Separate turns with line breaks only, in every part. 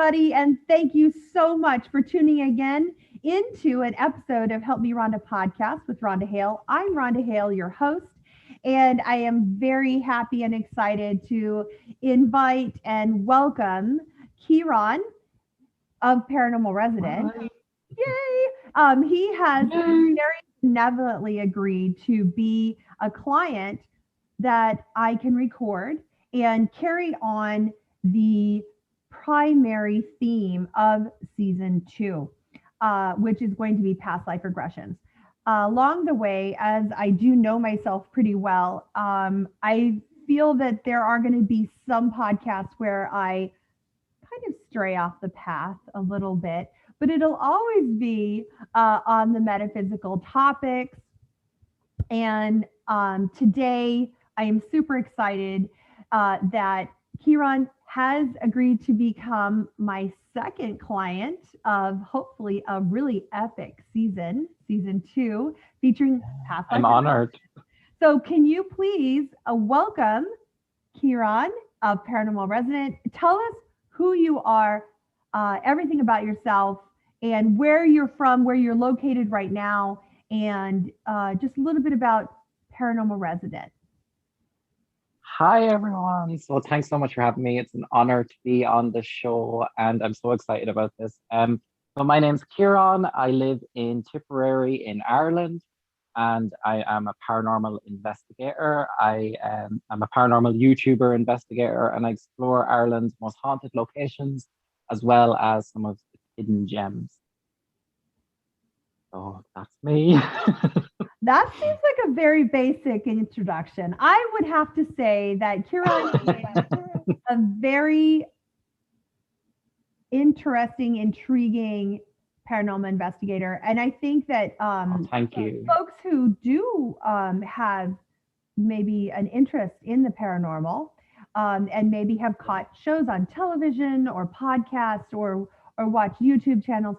everybody, and thank you so much for tuning again into an episode of Help Me Rhonda podcast with Rhonda Hale. I'm Rhonda Hale, your host, and I am very happy and excited to invite and welcome Ciaran of Paranormal Resident.
Hi.
Yay! He has
Yay.
very benevolently agreed to be a client that I can record and carry on the primary theme of season 2, which is going to be past life regressions. Along the way, as I do know myself pretty well, I feel that there are going to be some podcasts where I kind of stray off the path a little bit, but it'll always be on the metaphysical topics. And today I am super excited that Ciaran has agreed to become my second client of hopefully a really epic season 2, featuring past life.
I'm honored.
So can you please welcome Ciaran of Paranormal Resident. Tell us who you are, everything about yourself, and where you're from, where you're located right now, and just a little bit about Paranormal Resident.
Hi, everyone. So thanks so much for having me. It's an honor to be on the show, and I'm so excited about this. So my name's Ciaran. I live in Tipperary in Ireland, and I am a paranormal investigator. I am a paranormal YouTuber investigator, and I explore Ireland's most haunted locations, as well as some of the hidden gems. So that's me.
That seems like a very basic introduction. I would have to say that Ciaran is a very interesting, intriguing paranormal investigator. And I think that
Thank you.
folks who do have maybe an interest in the paranormal and maybe have caught shows on television or podcasts or watch YouTube channels,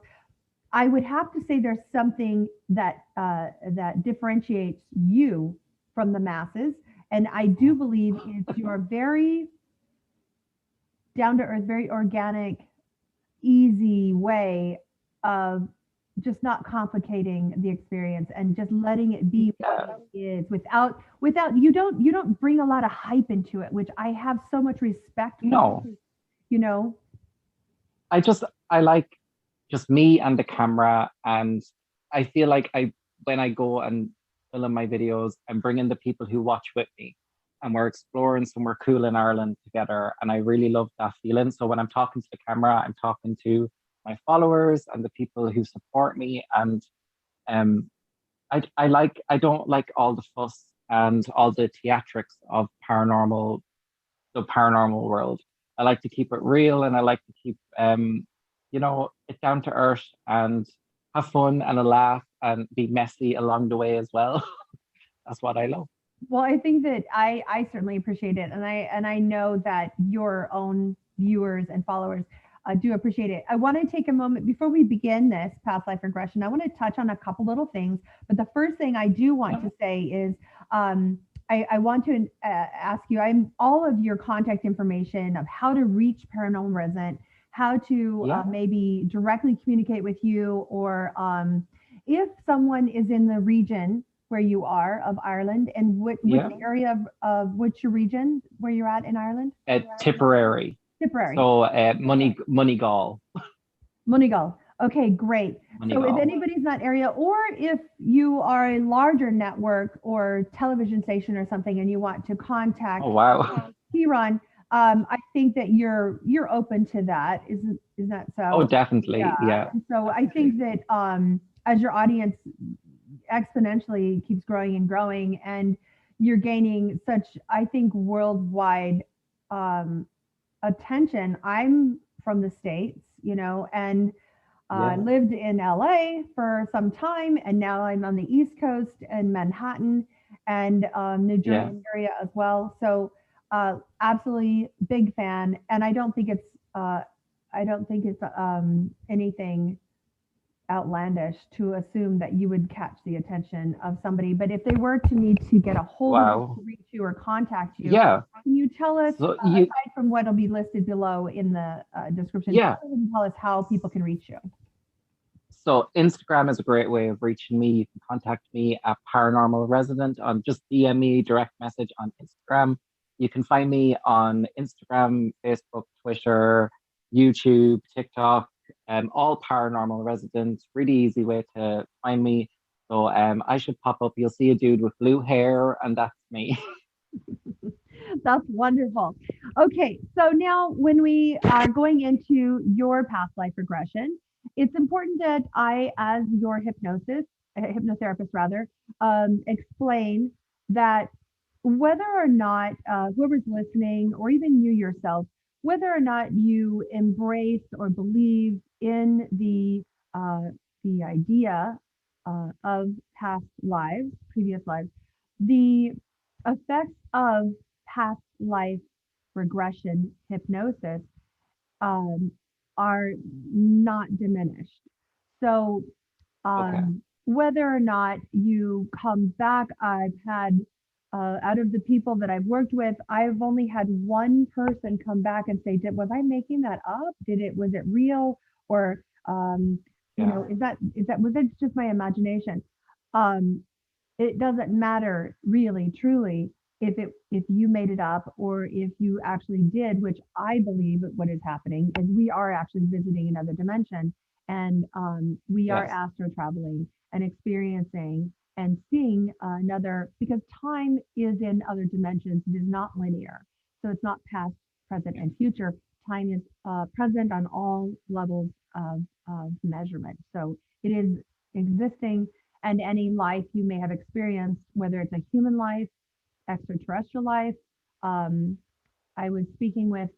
I would have to say there's something that that differentiates you from the masses, and I do believe it's your very down to earth, very organic, easy way of just not complicating the experience and just letting it be what it is without you don't bring a lot of hype into it, which I have so much respect for.
No.
You know,
I like just me and the camera, and I feel like when I go and film my videos, I'm bringing the people who watch with me, and we're exploring somewhere cool in Ireland together, and I really love that feeling. So when I'm talking to the camera, I'm talking to my followers and the people who support me, and I don't like all the fuss and all the theatrics of the paranormal world. I like to keep it real, and I like to keep it down to earth and have fun and a laugh and be messy along the way as well. That's what I love.
well, I think that I certainly appreciate it, and I know that your own viewers and followers do appreciate it. I want to take a moment before we begin this past life regression. I want to touch on a couple little things, but the first thing I do want to say is I want to ask you, I'm all of your contact information of how to reach Paranormal Resident, how to maybe directly communicate with you, or if someone is in the region where you are of Ireland, and which area of which region where you're at in Ireland?
Tipperary.
Tipperary.
So Moneygall.
Moneygall. Okay, great. So if
Moneygall.
anybody's in that area, or if you are a larger network or television station or something and you want to contact
Oh wow.
Ciaran, I think that you're open to that. Is that so?
Oh, definitely. Yeah.
And so I think that as your audience exponentially keeps growing and growing, and you're gaining such, I think, worldwide attention. I'm from the States, and lived in LA for some time, and now I'm on the East Coast in Manhattan and New Jersey area as well. So absolutely big fan, and I don't think it's anything outlandish to assume that you would catch the attention of somebody. But if they were to need to get a hold of you,
Wow.
to reach you or contact you,
Yeah.
can you tell us,
So you,
aside from what will be listed below in the description,
yeah.
tell us how people can reach you?
So Instagram is a great way of reaching me. You can contact me at Paranormal Resident on just DM me direct message on Instagram. You can find me on Instagram, Facebook, Twitter, YouTube, TikTok, all Paranormal Resident. Really easy way to find me. So I should pop up. You'll see a dude with blue hair, and that's me.
That's wonderful. Okay, so now when we are going into your past life regression, it's important that I, as your hypnotherapist rather, explain that whether or not whoever's listening, or even you yourself, whether or not you embrace or believe in the idea of past lives, previous lives, the effects of past life regression hypnosis um, are not diminished. So,
Okay.
whether or not you come back, I've had, out of the people that I've worked with, I've only had one person come back and say, was I making that up? Was it real? Or,
Yeah.
was it just my imagination? Um, it doesn't matter really truly if you made it up or if you actually did, which I believe what is happening is we are actually visiting another dimension, and we are
Yes.
astro traveling and experiencing and seeing another, because time is in other dimensions. It is not linear, so it's not past, present, and future. Time is present on all levels of measurement, so it is existing. And any life you may have experienced, whether it's a human life, extraterrestrial life. Um, I was speaking with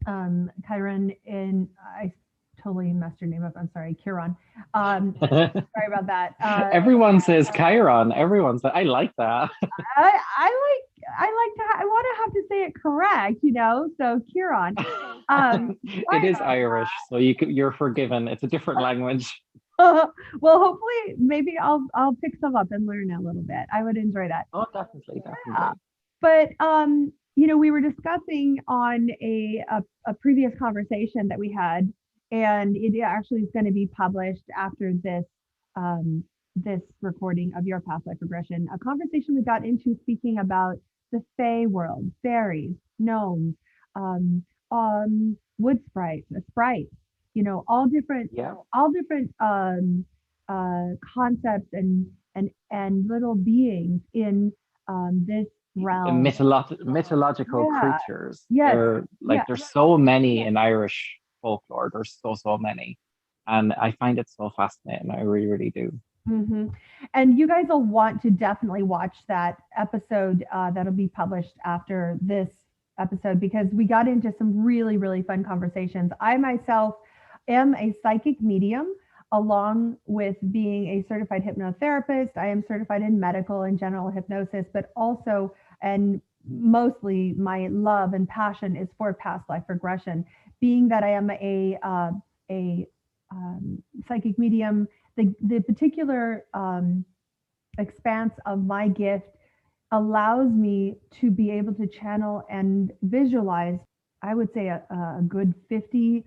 Ciaran I totally messed your name up. I'm sorry, Ciaran. Sorry about that.
Everyone says Chiron. Everyone says, I like that.
I want to have to say it correct, so Ciaran.
It is Irish, so you're forgiven. It's a different language.
Well, hopefully, maybe I'll pick some up and learn a little bit. I would enjoy that.
Oh, definitely,
Yeah.
definitely.
But we were discussing on a previous conversation that we had, and it actually is going to be published after this recording of your past life regression. A conversation we got into speaking about the Fey world, fairies, gnomes, um, wood sprites,
Yeah.
all different concepts and little beings in this realm.
Mythological
Yeah.
creatures.
Yes. Yeah.
There's so many in Irish folklore. There's so many. And I find it so fascinating. I really, really do.
hmm And you guys will want to definitely watch that episode that'll be published after this episode, because we got into some really, really fun conversations. I myself am a psychic medium, along with being a certified hypnotherapist. I am certified in medical and general hypnosis, but also, and mostly, my love and passion is for past life regression. Being that I am a psychic medium, the particular expanse of my gift allows me to be able to channel and visualize, I would say a good 50%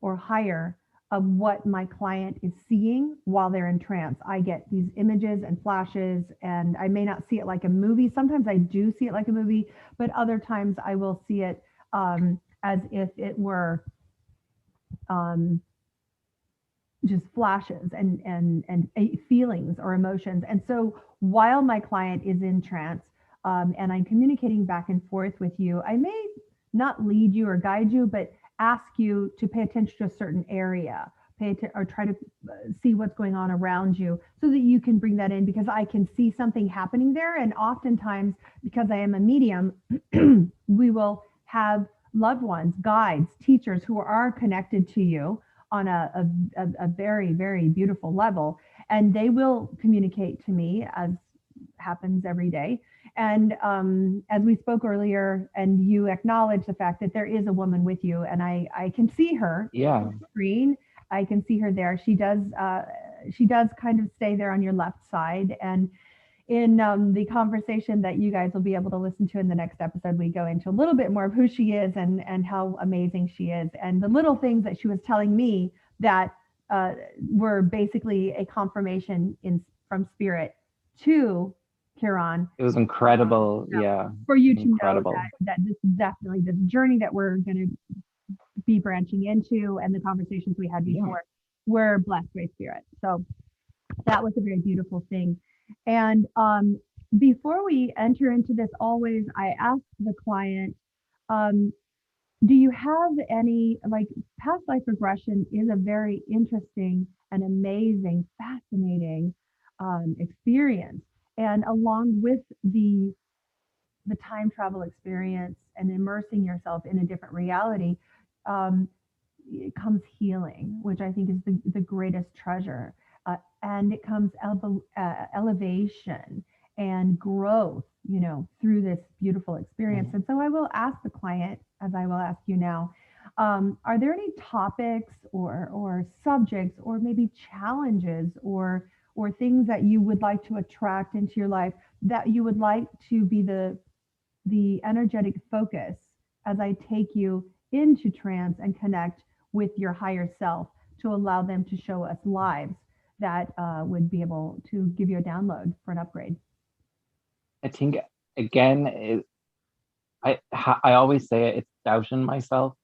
or higher of what my client is seeing while they're in trance. I get these images and flashes, and I may not see it like a movie. Sometimes I do see it like a movie, but other times I will see it as if it were um, just flashes and feelings or emotions. And so while my client is in trance, and I'm communicating back and forth with you, I may not lead you or guide you, but ask you to pay attention to a certain area, or try to see what's going on around you, so that you can bring that in, because I can see something happening there. And oftentimes, because I am a medium, we will have loved ones, guides, teachers who are connected to you on a very, very beautiful level. And they will communicate to me, as happens every day. And as we spoke earlier, and you acknowledge the fact that there is a woman with you, and I can see her
Yeah.
on the screen. I can see her there. She does kind of stay there on your left side. And in the conversation that you guys will be able to listen to in the next episode, we go into a little bit more of who she is and how amazing she is, and the little things that she was telling me that were basically a confirmation from spirit to Ciaran.
It was incredible. Yeah.
For you
incredible.
to know that this is definitely this journey that we're going to be branching into, and the conversations we had before were blessed by spirit. So that was a very beautiful thing. And before we enter into this, always I ask the client, do you have any, like, past life regression is a very interesting and amazing, fascinating experience. And along with the time travel experience and immersing yourself in a different reality, it comes healing, which I think is the greatest treasure. And it comes elevation and growth, through this beautiful experience. And so I will ask the client, as I will ask you now, are there any topics or subjects or maybe challenges or things that you would like to attract into your life that you would like to be the energetic focus as I take you into trance and connect with your higher self, to allow them to show us lives that would be able to give you a download for an upgrade?
I think, again, I always say it's doubting myself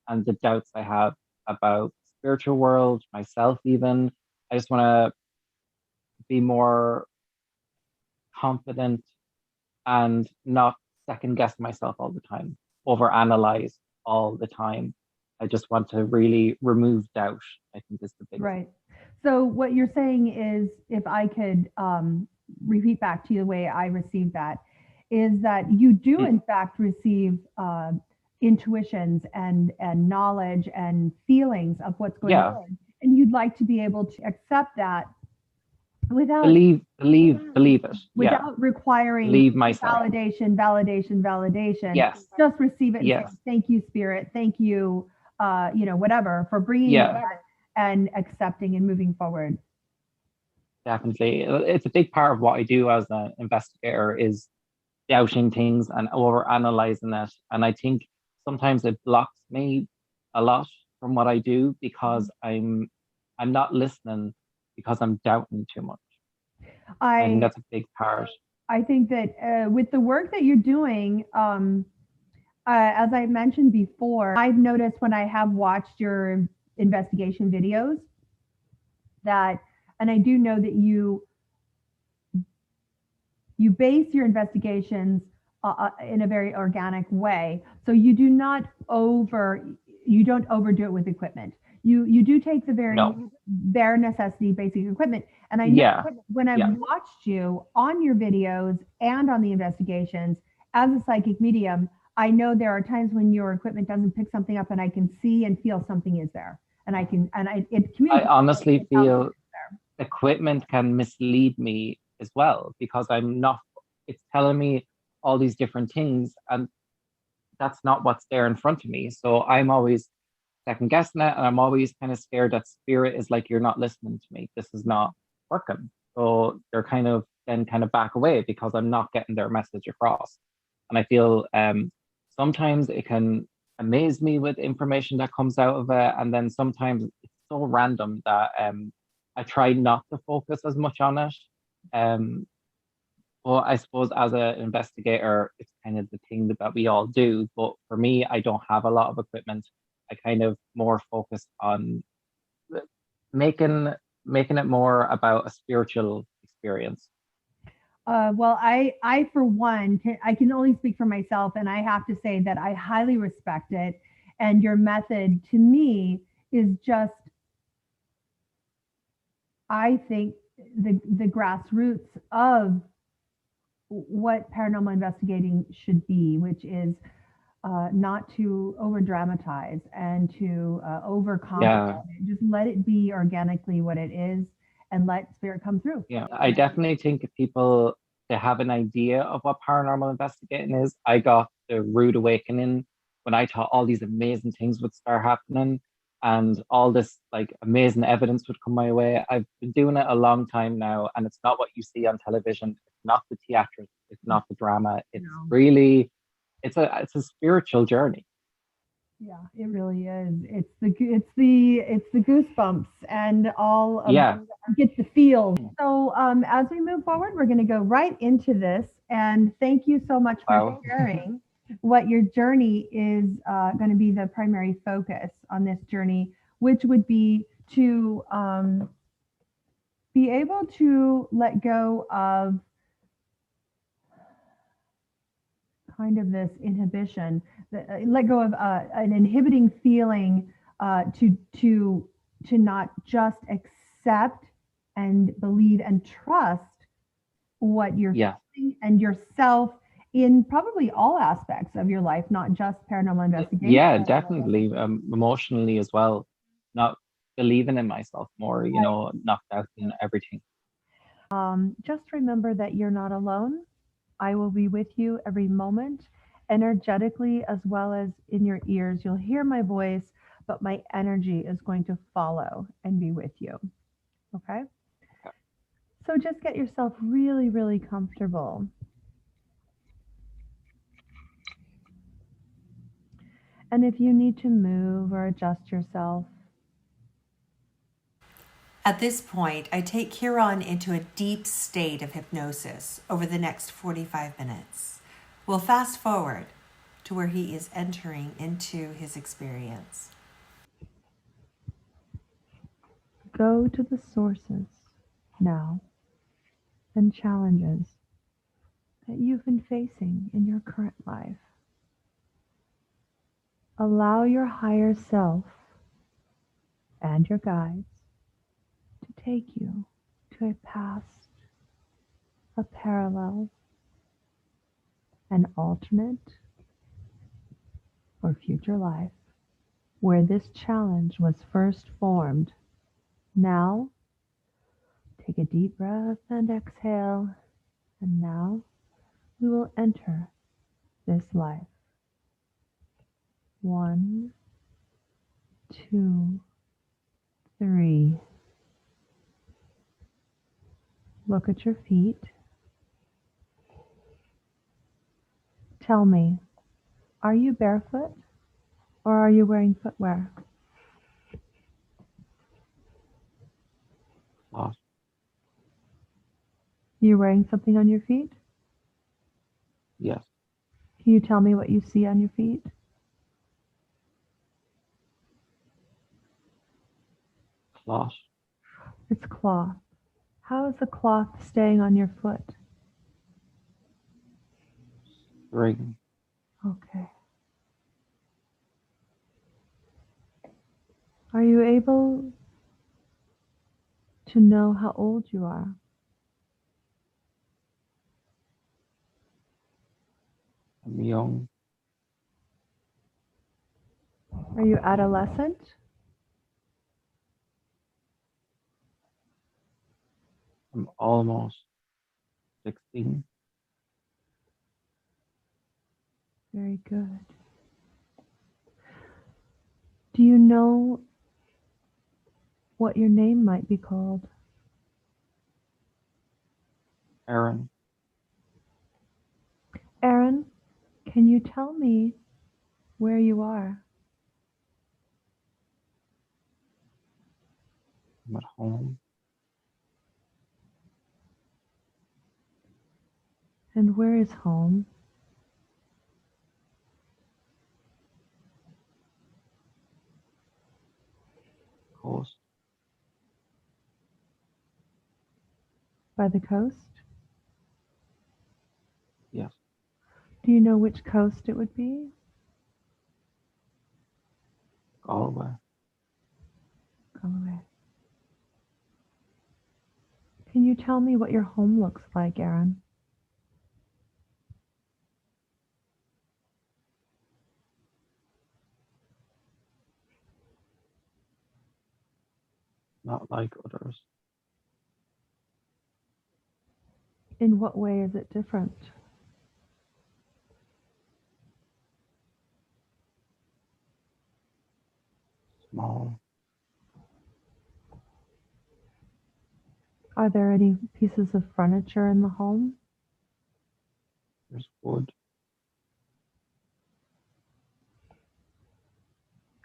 and the doubts I have about spiritual world, myself even. I just want to be more confident and not second guess myself all the time, overanalyze all the time. I just want to really remove doubt, I think, is the big
right. So what you're saying is, if I could repeat back to you the way I received that, is that you do in fact receive intuitions and knowledge and feelings of what's going on, and you'd like to be able to accept that without
believe it,
without requiring validation.
Yes.
Just receive it and say, thank you, spirit, thank you, whatever, for bringing that and accepting and moving forward.
Definitely. It's a big part of what I do as an investigator, is doubting things and over analyzing it. And I think sometimes it blocks me a lot from what I do, because I'm not listening, because I'm doubting too much. I think that's a big part.
I think that with the work that you're doing, as I mentioned before, I've noticed when I have watched your investigation videos that, and I do know that you base your investigations in a very organic way. So you don't overdo it with equipment. You do take the very bare necessity basic equipment. And I know when I've watched you on your videos and on the investigations as a psychic medium, I know there are times when your equipment doesn't pick something up, and I can see and feel something is there. And I
honestly feel equipment can mislead me as well, because it's telling me all these different things, and that's not what's there in front of me. So I'm always second guessing it, and I'm always kind of scared that spirit is like, you're not listening to me, this is not working. So they're kind of back away, because I'm not getting their message across. And I feel sometimes it can amaze me with information that comes out of it, and then sometimes it's so random that I try not to focus as much on it. Well, I suppose as an investigator, it's kind of the thing that we all do. But for me, I don't have a lot of equipment. I kind of more focus on making it more about a spiritual experience.
Well, I for one, I can only speak for myself, and I have to say that I highly respect it. And your method, to me, is just, I think, the grassroots of what paranormal investigating should be, which is not to over dramatize and to overcomplicate it. Just let it be organically what it is, and let spirit come through.
Yeah, I definitely think if people, they have an idea of what paranormal investigating is. I got the rude awakening when I thought all these amazing things would start happening, and all this like amazing evidence would come my way. I've been doing it a long time now, and it's not what you see on television. It's not the theatrics. It's not the drama. It's
No.
really, it's a spiritual journey.
Yeah, it really is. It's the goosebumps and all of
Yeah.
get the feels. So as we move forward, we're going to go right into this. And thank you so much for
Wow.
sharing what your journey is going to be the primary focus on this journey, which would be to be able to let go of kind of this inhibition, let go of an inhibiting feeling to not just accept and believe and trust what you're
Yeah.
feeling and yourself in probably all aspects of your life, not just paranormal investigation.
Yeah, definitely. Emotionally as well. Not believing in myself more, knocked out in everything.
Just remember that you're not alone. I will be with you every moment, energetically as well as in your ears. You'll hear my voice, but my energy is going to follow and be with you. Okay? So just get yourself really, really comfortable. And if you need to move or adjust yourself,
At this point, I take Ciaran into a deep state of hypnosis over the next 45 minutes. We'll fast forward to where he is entering into his experience.
go to the sources now and challenges that you've been facing in your current life. Allow your higher self and your guides to take you to a past, a parallel, an alternate, or future life where this challenge was first formed. Now, take a deep breath and exhale, and now we will enter this life. 1, 2, 3. Look at your feet. Tell me, are you barefoot or are you wearing footwear?
Lost.
You're wearing something on your feet?
Yes.
Can you tell me what you see on your feet?
Cloth.
It's cloth. How is the cloth staying on your foot?
String.
Okay. Are you able to know how old you are?
I'm young.
Are you adolescent?
I'm almost 16.
Very good. Do you know what your name might be called?
Aaron.
Aaron, can you tell me where you are?
I'm at home.
And where is home?
Coast.
By the coast?
Yes.
Do you know which coast it would be?
Galway.
Galway. Can you tell me what your home looks like, Aaron?
Not like others.
In what way is it different?
small.
Are there any pieces of furniture in the home?
There's wood.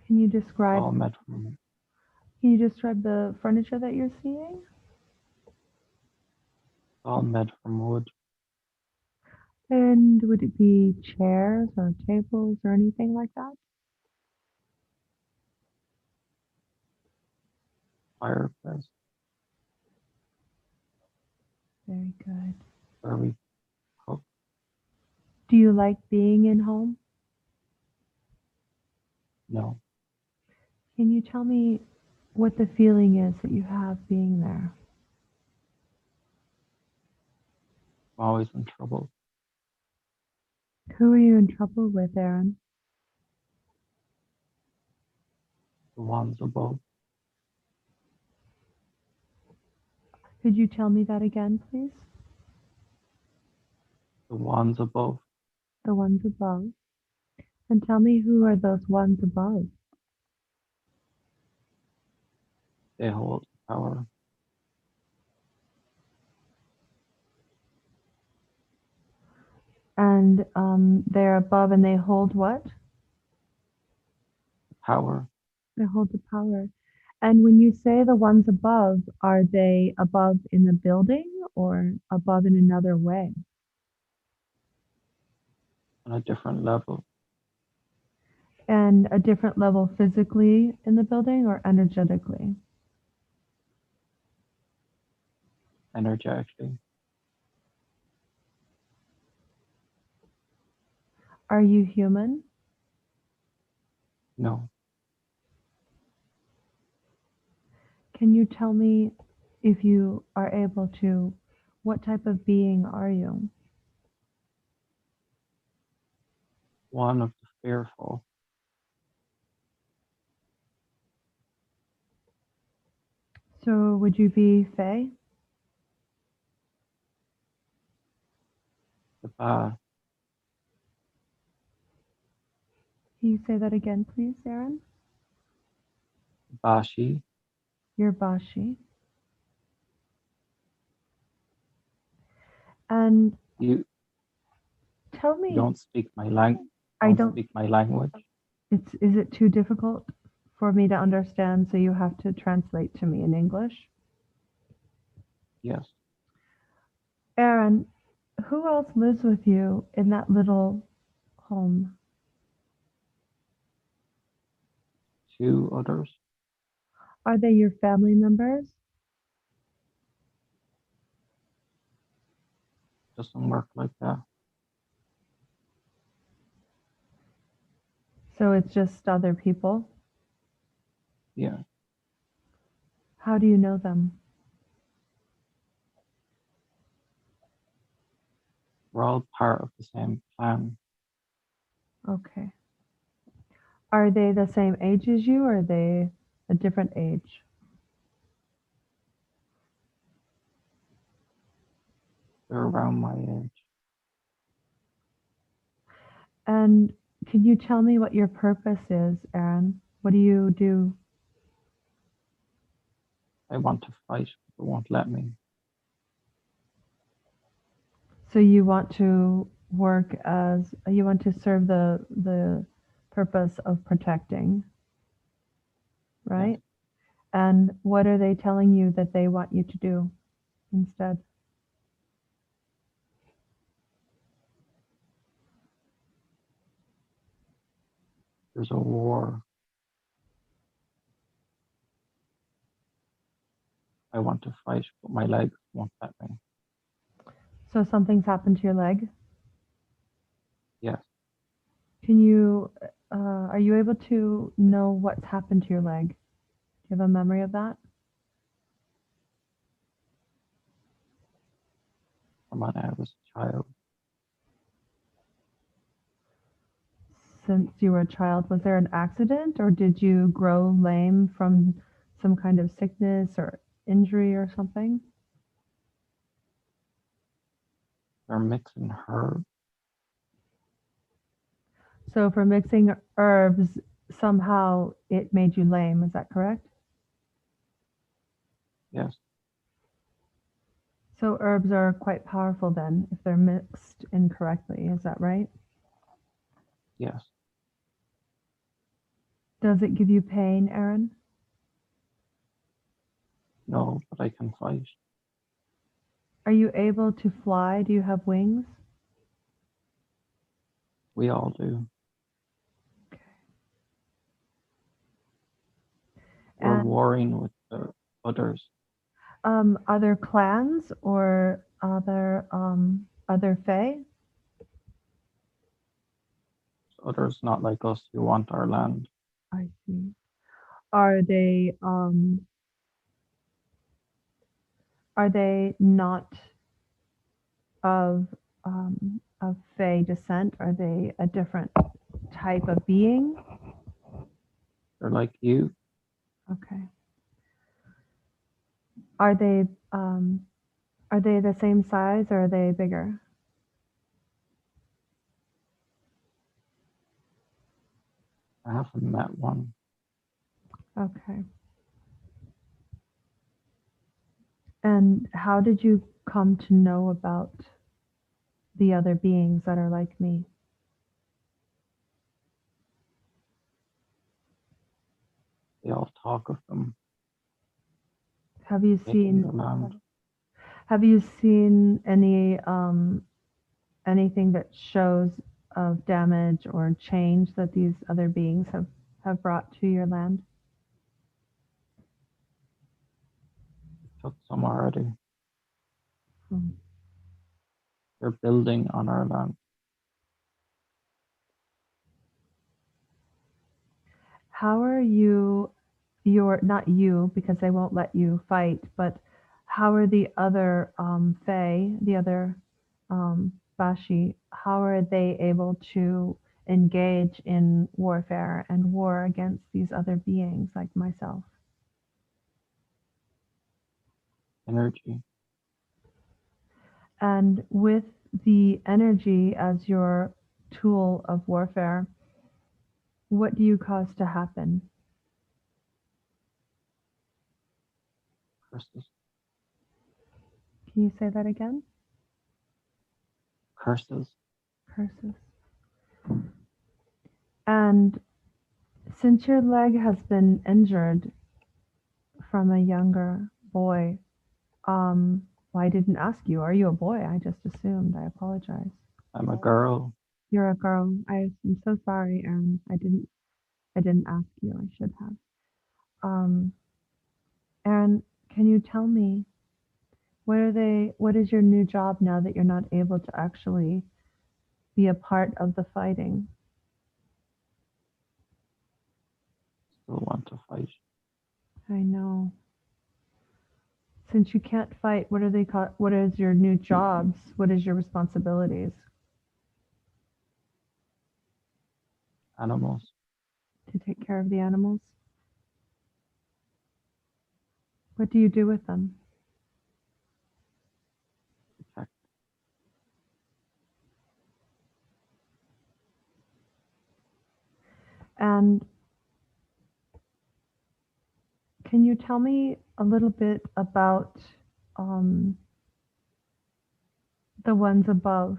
Can you describe
All made from
the furniture that you're seeing?
wood.
And would it be chairs or tables or anything like that?
Fireplace
Very good.
where we cook.
Do you like being in home?
No,
Can you tell me what the feeling is that you have being there?
I'm always in trouble.
Who are you in trouble with, Aaron?
The ones above.
Could you tell me that again, please?
The ones above.
The ones above. And tell me, who are those ones above?
They hold power.
And they're above and they hold what?
Power.
They hold the power. And when you say the ones above, are they above in the building or above in another way?
On a different level.
And a different level physically in the building or energetically?
Energetically.
Are you human?
No.
Can you tell me, if you are able to, what type of being are you?
One of the fearful.
So would you be Fae?
The ba.
Can you say that again, please, Aaron?
Bashi.
You're Bashi. And
You
tell me,
don't speak my language.
I don't,
Speak my language.
is it too difficult for me to understand, so you have to translate to me in English?
Yes.
Aaron, who else lives with you in that little home?
2 others.
Are they your family members?
Doesn't work like that.
So it's just other people?
Yeah.
How do you know them?
We're all part of the same plan.
Okay. Are they the same age as you, or are they a different age?
They're around my age.
And can you tell me what your purpose is, Aaron? What do you do?
I want to fight, but they won't let me.
So you want to you want to serve the purpose of protecting, right?
Yes.
And what are they telling you that they want you to do instead?
There's a war. I want to fight, but my legs won't let me.
So something's happened to your leg.
Yes.
Can you, are you able to know what's happened to your leg? Do you have a memory of that?
From when I was a child.
Since you were a child, was there an accident, or did you grow lame from some kind of sickness or injury or something?
They're mixing herbs.
So for mixing herbs, somehow it made you lame. Is that correct?
Yes.
So herbs are quite powerful then if they're mixed incorrectly. Is that right?
Yes.
Does it give you pain, Aaron?
No, but I can fight.
Are you able to fly? Do you have wings?
We all do. We're
And
warring with the others.
other clans or other fae?
Others not like us who want our land.
I see. Are they not of fae descent? Are they a different type of being?
They're like you.
Okay. Are they the same size or are they bigger?
I haven't met one.
Okay. And how did you come to know about the other beings that are like me?
They all talk of them
Have you
taking the
seen
land.
anything that shows of damage or change that these other beings have brought to your land?
Took some already.
Hmm.
They're building on our land.
How are not you, because they won't let you fight, but how are the other Fae, the other Bashi, how are they able to engage in warfare and war against these other beings like myself?
Energy.
And with the energy as your tool of warfare, what do you cause to happen?
Curses.
Can you say that again?
Curses.
Curses. And since your leg has been injured from a younger boy, well, I didn't ask you. Are you a boy? I just assumed. I apologize.
I'm a girl.
You're a girl. I'm so sorry, Aaron. I didn't ask you. I should have. Um, Aaron, can you tell me what is your new job now that you're not able to actually be a part of the fighting?
Still want to fight.
I know. Since you can't fight, what are they called? What is your new jobs? What is your responsibilities?
Animals.
To take care of the animals? What do you do with them?
Protect.
And can you tell me a little bit about um, the ones above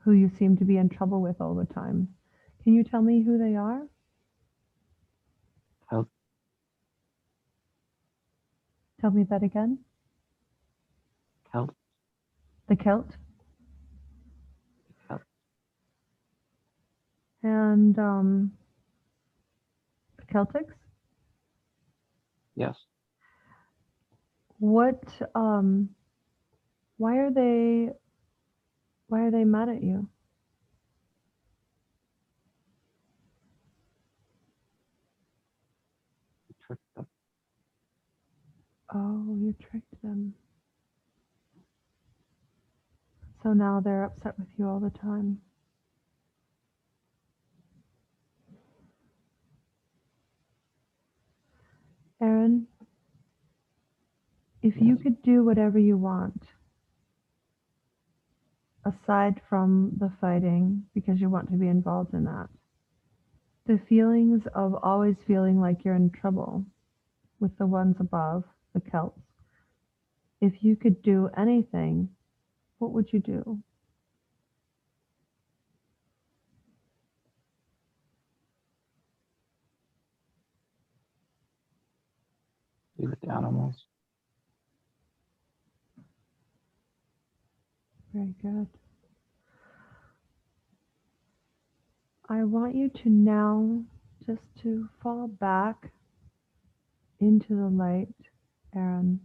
who you seem to be in trouble with all the time? Can you tell me who they are?
Help.
Tell me that again.
Help.
The Celt
Help.
and the Celtics.
Yes.
What? Why are they? Why are they mad at you?
We tricked them.
Oh, you tricked them. So now they're upset with you all the time. Aaron, if you
Yes.
could do whatever you want, aside from the fighting, because you want to be involved in that, The feelings of always feeling like you're in trouble with the ones above, the Celts. If you could do anything, what would you do?
Be with the animals.
Very good. I want you to now just to fall back into the light, Aaron.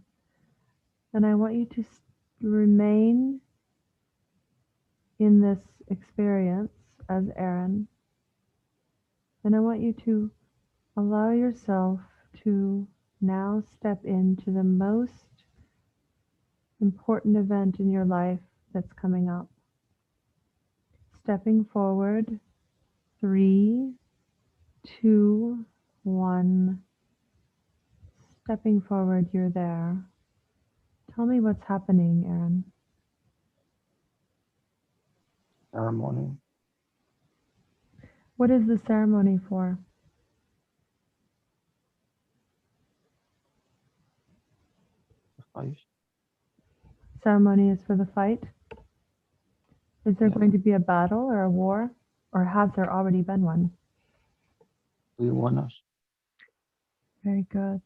And I want you to remain in this experience as Aaron. And I want you to allow yourself to now step into the most important event in your life that's coming up. Stepping forward, 3, 2, 1. Stepping forward, you're there. Tell me what's happening, Aaron.
Ceremony.
What is the ceremony for?
The fight.
Ceremony is for the fight. Is there
Yeah.
going to be a battle or a war? Or has there already been one?
We won it.
Very good.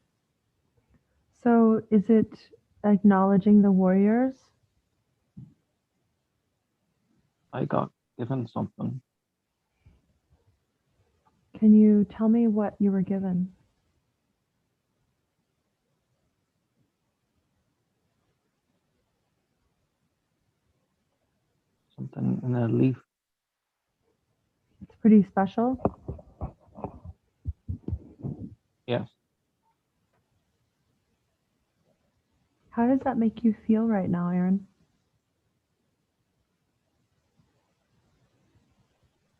So is it acknowledging the warriors?
I got given something.
Can you tell me what you were given?
Something in a leaf.
It's pretty special.
Yes.
How does that make you feel right now, Aaron?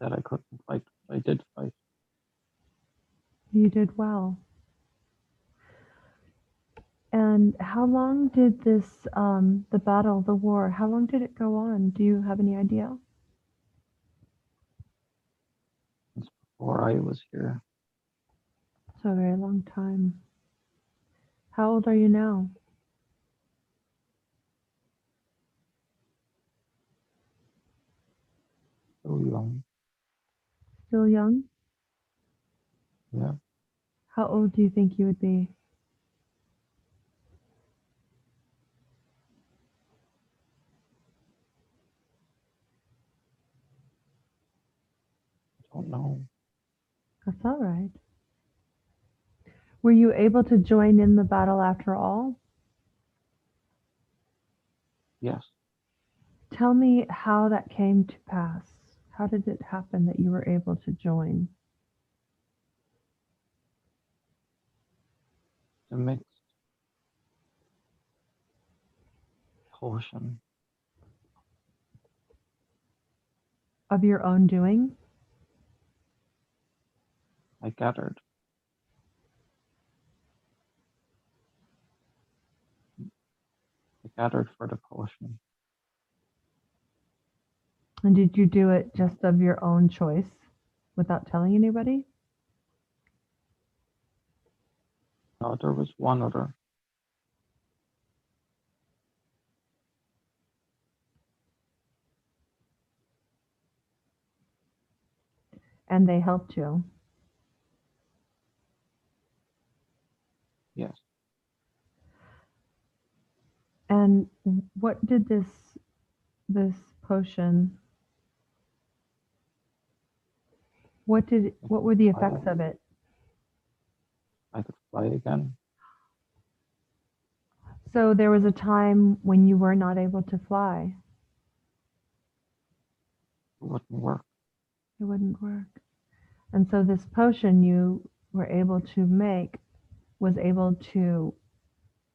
That I couldn't fight. I did fight.
You did well. And how long did this, the battle, the war, how long did it go on? Do you have any idea?
Since before I was here.
So a very long time. How old are you now?
So young.
Still young?
Yeah.
How old do you think you would be?
I don't know.
That's all right. Were you able to join in the battle after all?
Yes.
Tell me how that came to pass. How did it happen that you were able to join?
A mixed potion.
Of your own doing?
I gathered. I gathered for the potion.
And did you do it just of your own choice without telling anybody?
No, there was one other.
And they helped you?
Yes.
And what did this potion, what were the effects of it?
I could fly again.
So there was a time when you were not able to fly.
It wouldn't work.
It wouldn't work. And so this potion you were able to make was able to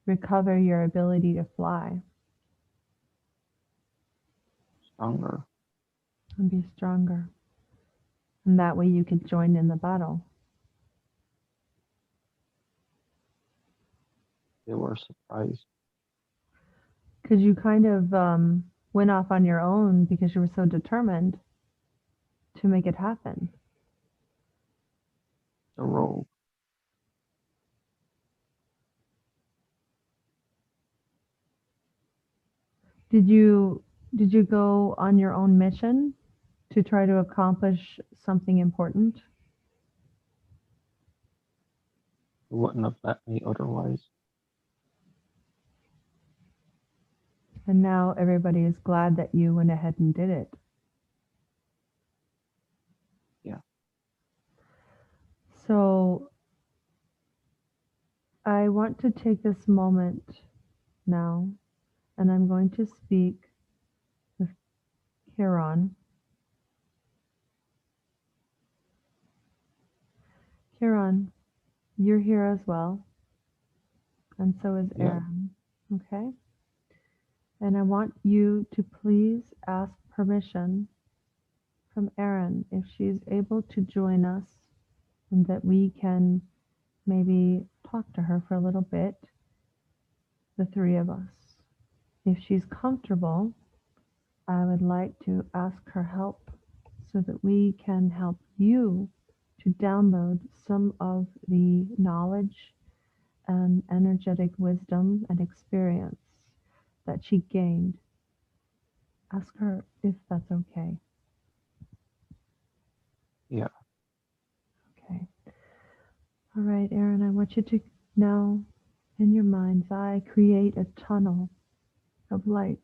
recover your ability to fly
Stronger.
and be stronger. And that way you could join in the battle.
They were surprised.
Because you kind of went off on your own because you were so determined to make it happen.
the rogue.
Did you go on your own mission to try to accomplish something important?
He wouldn't have let me otherwise.
And now everybody is glad that you went ahead and did it.
Yeah.
So I want to take this moment now, and I'm going to speak with Ciaran. Ciaran, you're here as well, and so is
Yeah.
Aaron. Okay? And I want you to please ask permission from Erin if she's able to join us and that we can maybe talk to her for a little bit, the three of us. If she's comfortable, I would like to ask her help so that we can help you to download some of the knowledge and energetic wisdom and experience that she gained. Ask her if that's okay.
Yeah.
Okay. All right, Aaron, I want you to now, in your mind's eye, create a tunnel of light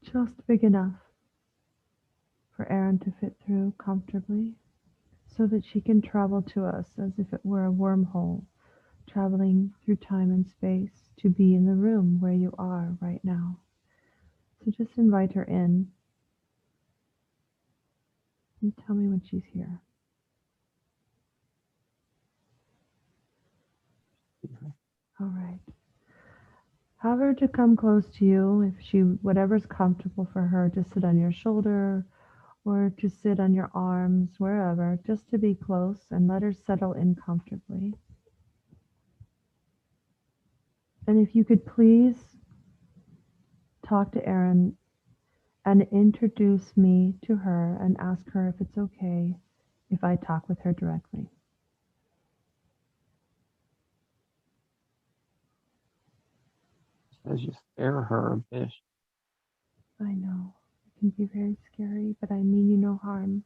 just big enough for Aaron to fit through comfortably so that she can travel to us as if it were a wormhole, traveling through time and space to be in the room where you are right now. So just invite her in and tell me when she's here. All right. Have her to come close to you if she, whatever's comfortable for her, to sit on your shoulder or to sit on your arms, wherever, just to be close and let her settle in comfortably. And if you could please talk to Erin and introduce me to her and ask her if it's okay if I talk with her directly.
Says you scare her a bit.
I know it can be very scary, but I mean you no harm.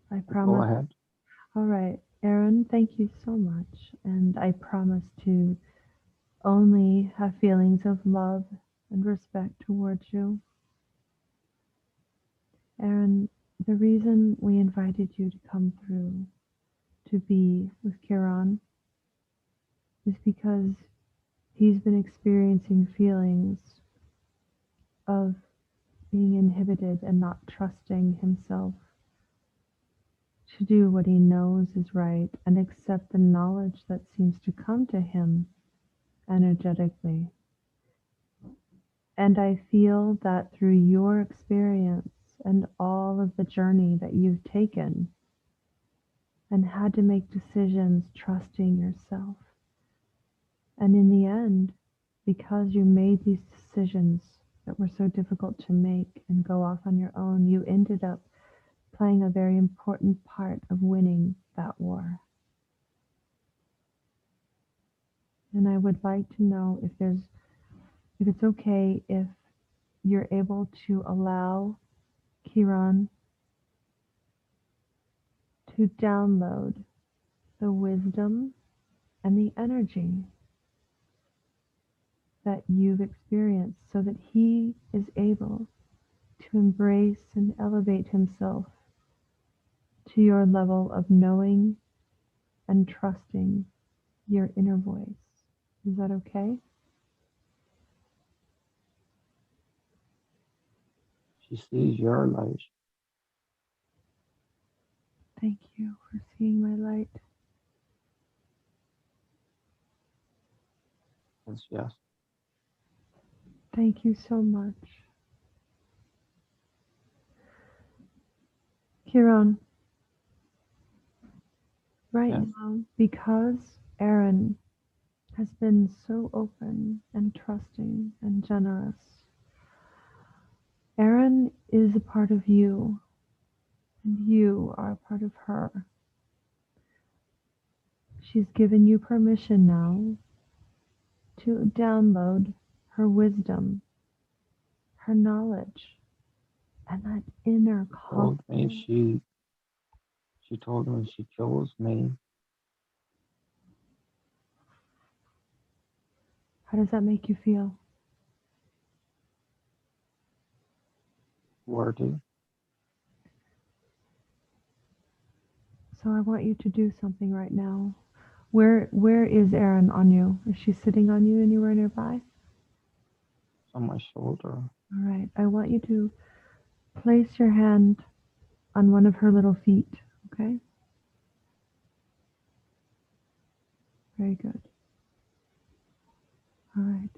I promise.
Go ahead.
All right, Erin, thank you so much. And I promise to only have feelings of love and respect towards you. Erin, the reason we invited you to come through to be with Ciaran is because he's been experiencing feelings of being inhibited and not trusting himself to do what he knows is right and accept the knowledge that seems to come to him energetically. And I feel that through your experience and all of the journey that you've taken and had to make decisions trusting yourself. And in the end, because you made these decisions that were so difficult to make and go off on your own, you ended up playing a very important part of winning that war. And I would like to know if it's okay if you're able to allow Ciaran to download the wisdom and the energy that you've experienced so that he is able to embrace and elevate himself to your level of knowing and trusting your inner voice. Is that okay?
She sees your light.
Thank you for seeing my light.
Yes.
Thank you so much. Ciaran, right
Yes.
now, because Aaron
has been so open and trusting and generous. Erin is a part of you, and you are a part of her. She's given you permission now to download her wisdom, her knowledge, and that inner
Told me
confidence.
she told me she chose me.
How does that make you feel?
Worthy.
So I want you to do something right now. Where is Erin on you? Is she sitting on you anywhere nearby?
On my shoulder.
All right. I want you to place your hand on one of her little feet, okay? Very good. All right.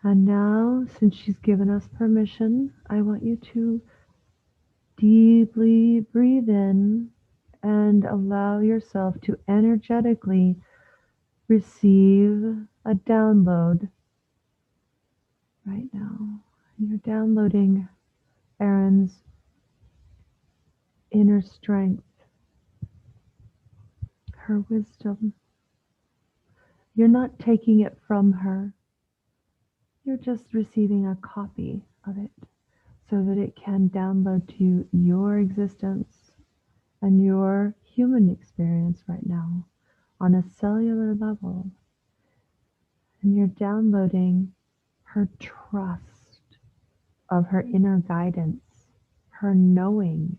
And now, since she's given us permission, I want you to deeply breathe in and allow yourself to energetically receive a download right now. You're downloading Erin's inner strength, her wisdom. You're not taking it from her. You're just receiving a copy of it so that it can download to your existence and your human experience right now on a cellular level. And you're downloading her trust of her inner guidance, her knowing.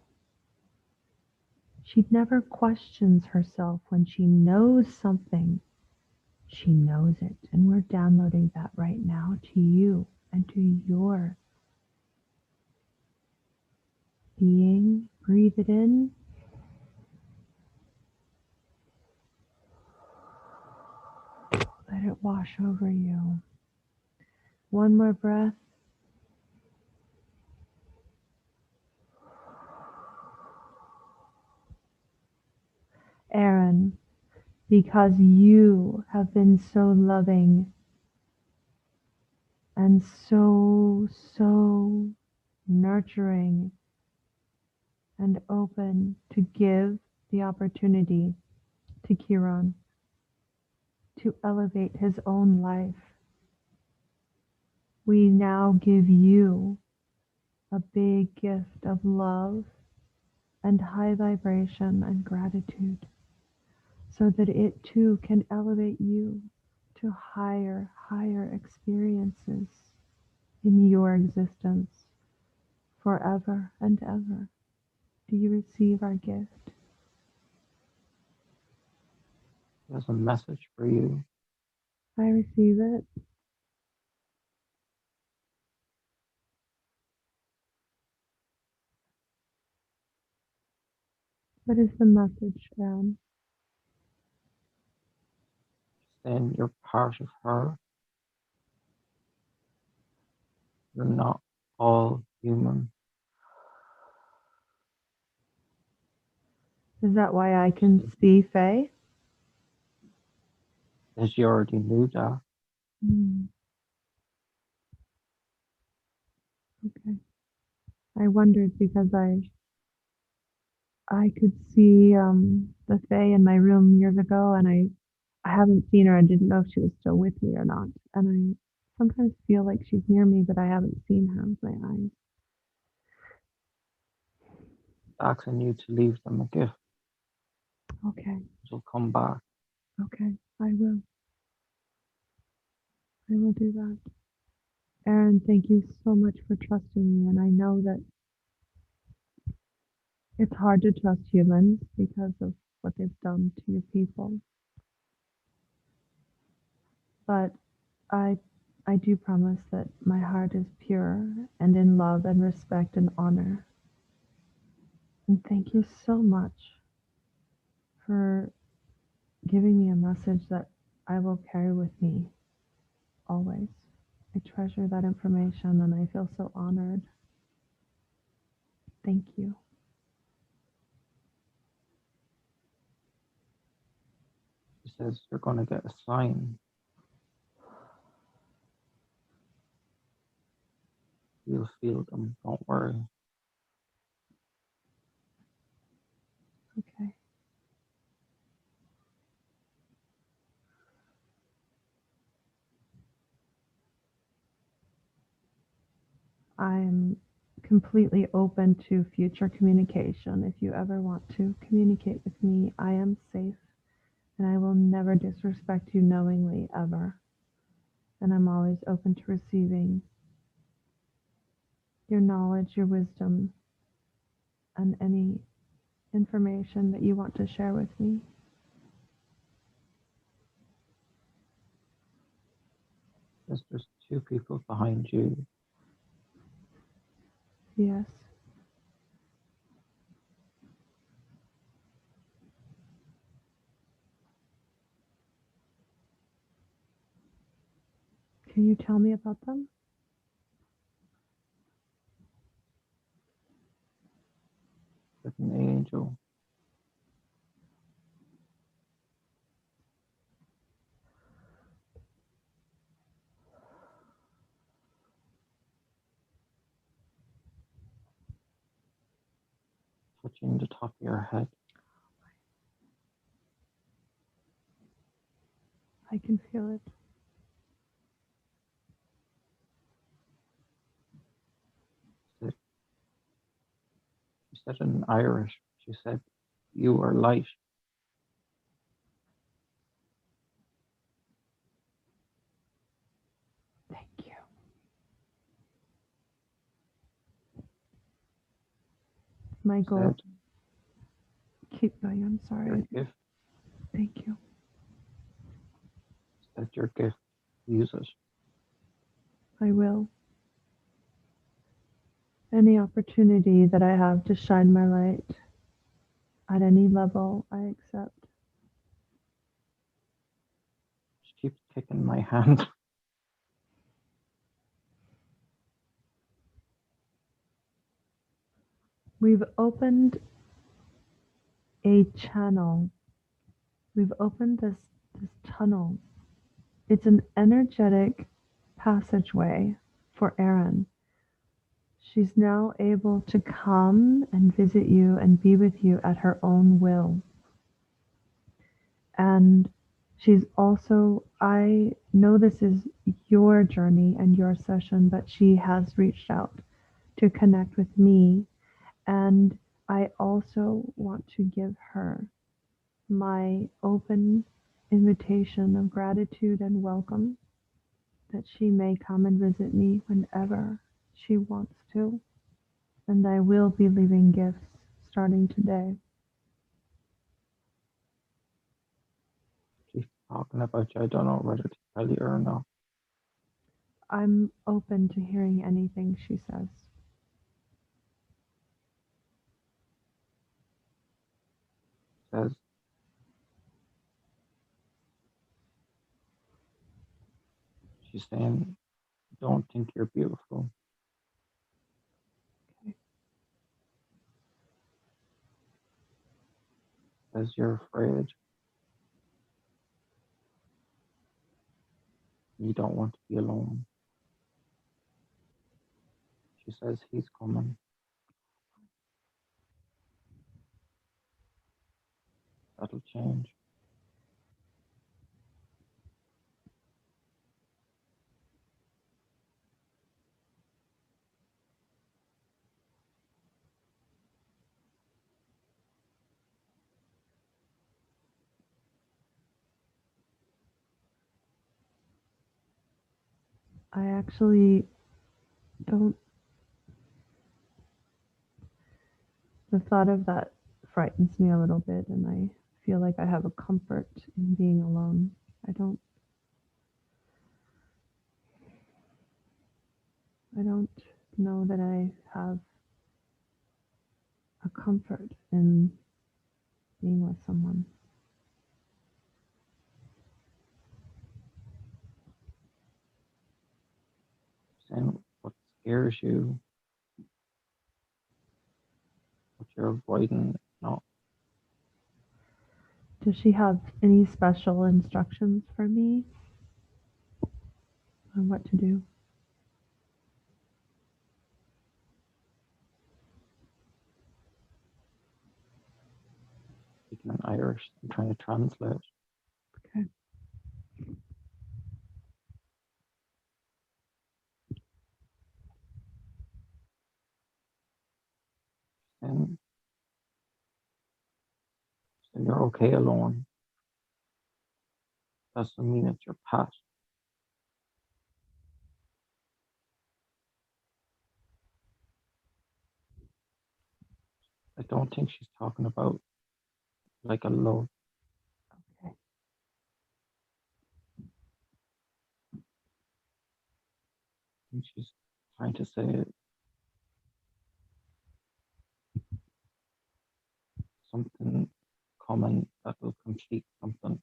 She never questions herself. When she knows something, she knows it. And we're downloading that right now to you and to your being. Breathe it in. Let it wash over you. One more breath. Erin, because you have been so loving and so nurturing and open to give the opportunity to Ciaran to elevate his own life. We now give you a big gift of love and high vibration and gratitude so that it too can elevate you to higher experiences in your existence forever and ever. Do you receive our gift?
There's a message for you.
I receive it. What is the message, Erin?
Then you're part of her. You're not all human.
Is that why I can see Faye?
As you already knew that.
Okay. I wondered because I could see the Faye in my room years ago, and I haven't seen her. I didn't know if she was still with me or not. And I sometimes feel like she's near me, but I haven't seen her with my eyes.
Asking you to leave them a gift.
Okay.
She'll come back.
Okay. I will. I will do that. Erin, thank you so much for trusting me. And I know that it's hard to trust humans because of what they've done to your people. But I do promise that my heart is pure and in love and respect and honor. And thank you so much for giving me a message that I will carry with me always. I treasure that information and I feel so honored. Thank you.
says you're going to get a sign. You'll feel them, don't worry.
Okay. I'm completely open to future communication. If you ever want to communicate with me, I am safe and I will never disrespect you knowingly ever. And I'm always open to receiving your knowledge, your wisdom, and any information that you want to share with me.
There's two people behind you.
Yes. Can you tell me about them?
With an angel. Touching the top of your head.
I can feel it.
She said in Irish, she said, you are light.
Thank you. My goal. Keep going. I'm sorry.
Your gift.
Thank you.
Said your gift. Use it.
I will. Any opportunity that I have to shine my light at any level, I accept.
She keeps kicking my hand.
We've opened a channel. We've opened this tunnel. It's an energetic passageway for Erin. She's now able to come and visit you and be with you at her own will. And she's also, I know this is your journey and your session, but she has reached out to connect with me. And I also want to give her my open invitation of gratitude and welcome that she may come and visit me whenever she wants to. And I will be leaving gifts starting today.
She's talking about you. I don't know whether to tell you or not.
I'm open to hearing anything she says.
Says, she's saying, don't think you're beautiful.
Okay.
Says you're afraid. You don't want to be alone. She says he's coming. That'll change.
I actually don't. The thought of that frightens me a little bit, and I feel like I have a comfort in being alone. I don't know that I have a comfort in being with someone.
Saying what scares you, what you're avoiding, not.
Does she have any special instructions for me on what to do?
Speaking in Irish, I'm trying to translate.
Okay.
And you're okay alone. Doesn't mean it's your past. I don't think she's talking about like a love.
Okay.
I think she's trying to say something common that will complete something.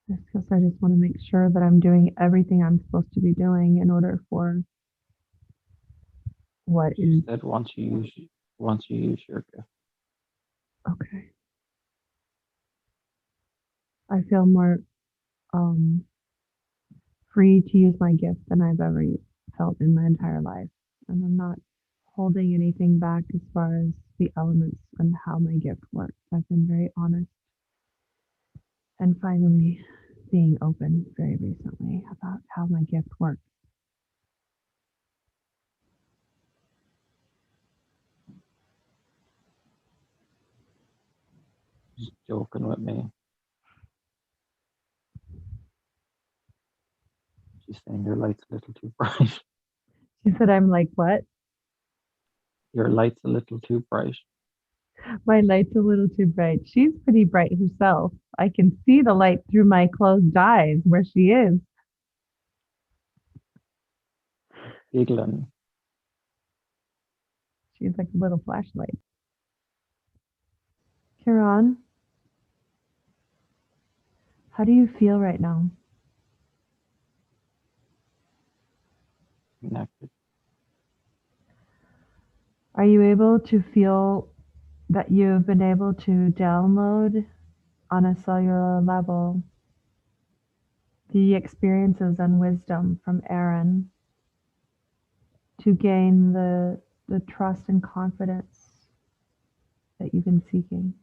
I just want to make sure that I'm doing everything I'm supposed to be doing in order for what
She
is
said once you use your gift.
okay. I feel more free to use my gift than I've ever felt in my entire life. And I'm not holding anything back as far as the elements and how my gift works. I've been very honest and finally being open very recently about how my gift works.
She's joking with me. She's saying your light's a little too bright.
She said, I'm like, what?
Your light's a little too bright.
My light's a little too bright. She's pretty bright herself. I can see the light through my closed eyes where she is.
Giggling.
She's like a little flashlight. Ciaran, how do you feel right now?
Connected.
Are you able to feel that you've been able to download on a cellular level the experiences and wisdom from Aaron to gain the trust and confidence that you've been seeking?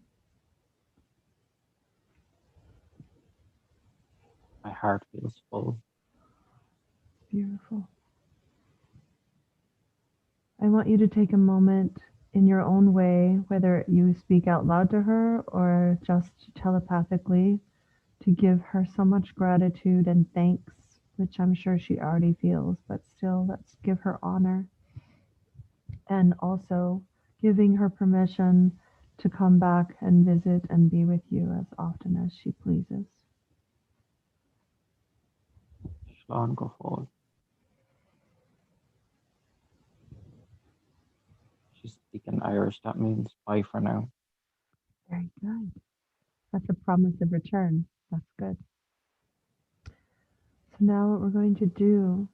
My heart feels full.
Beautiful. I want you to take a moment in your own way, whether you speak out loud to her or just telepathically, to give her so much gratitude and thanks, which I'm sure she already feels, but still, let's give her honor. And also giving her permission to come back and visit and be with you as often as she pleases.
Slán go fóill. She's speaking Irish. That means bye for now.
Very good. That's a promise of return. That's good. So now what we're going to do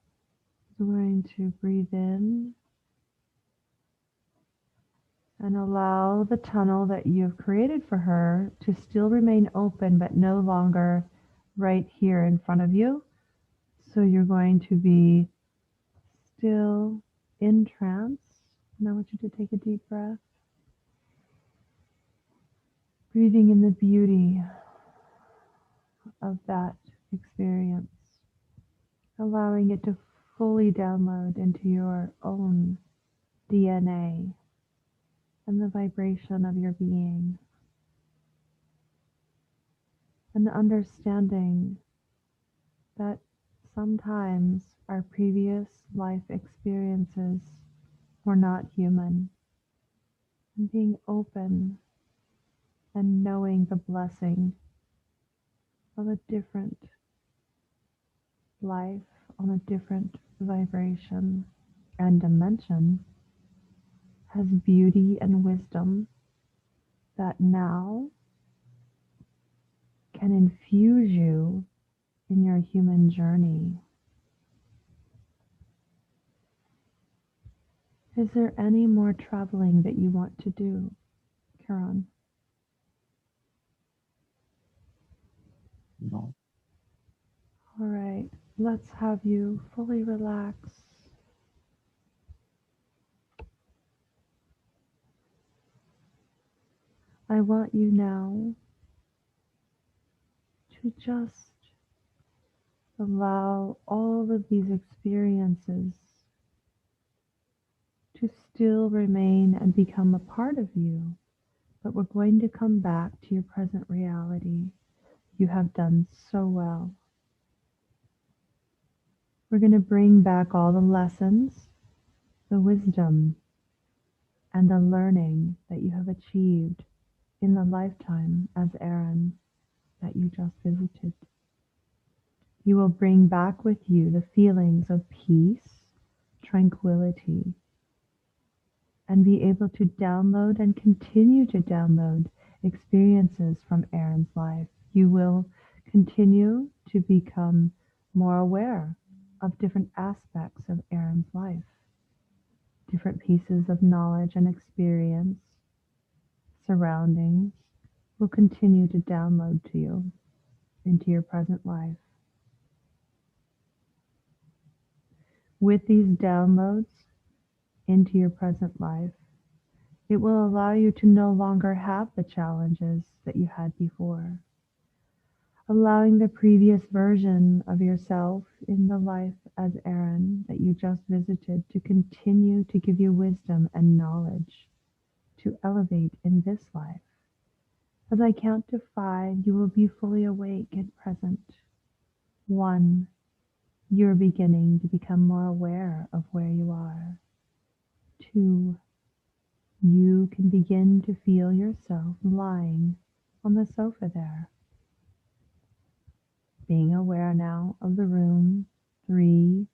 is we're going to breathe in and allow the tunnel that you've created for her to still remain open, but no longer right here in front of you. So you're going to be still in trance. And I want you to take a deep breath. Breathing in the beauty of that experience. Allowing it to fully download into your own DNA and the vibration of your being. And the understanding that sometimes our previous life experiences were not human. And being open and knowing the blessing of a different life on a different vibration and dimension has beauty and wisdom that now can infuse you in your human journey. Is there any more traveling that you want to do, Ciaran?
No.
All right, let's have you fully relax. I want you now to just allow all of these experiences to still remain and become a part of you, but we're going to come back to your present reality. You have done so well. We're going to bring back all the lessons, the wisdom, and the learning that you have achieved in the lifetime as Aaron that you just visited. You will bring back with you the feelings of peace, tranquility, and be able to download and continue to download experiences from Aaron's life. You will continue to become more aware of different aspects of Aaron's life, different pieces of knowledge and experience, surroundings will continue to download to you into your present life. With these downloads into your present life, it will allow you to no longer have the challenges that you had before, allowing the previous version of yourself in the life as Aaron that you just visited to continue to give you wisdom and knowledge to elevate in this life. As I count to 5, you will be fully awake and present. 1, you're beginning to become more aware of where you are. 2, you can begin to feel yourself lying on the sofa there. Being aware now of the room. 3,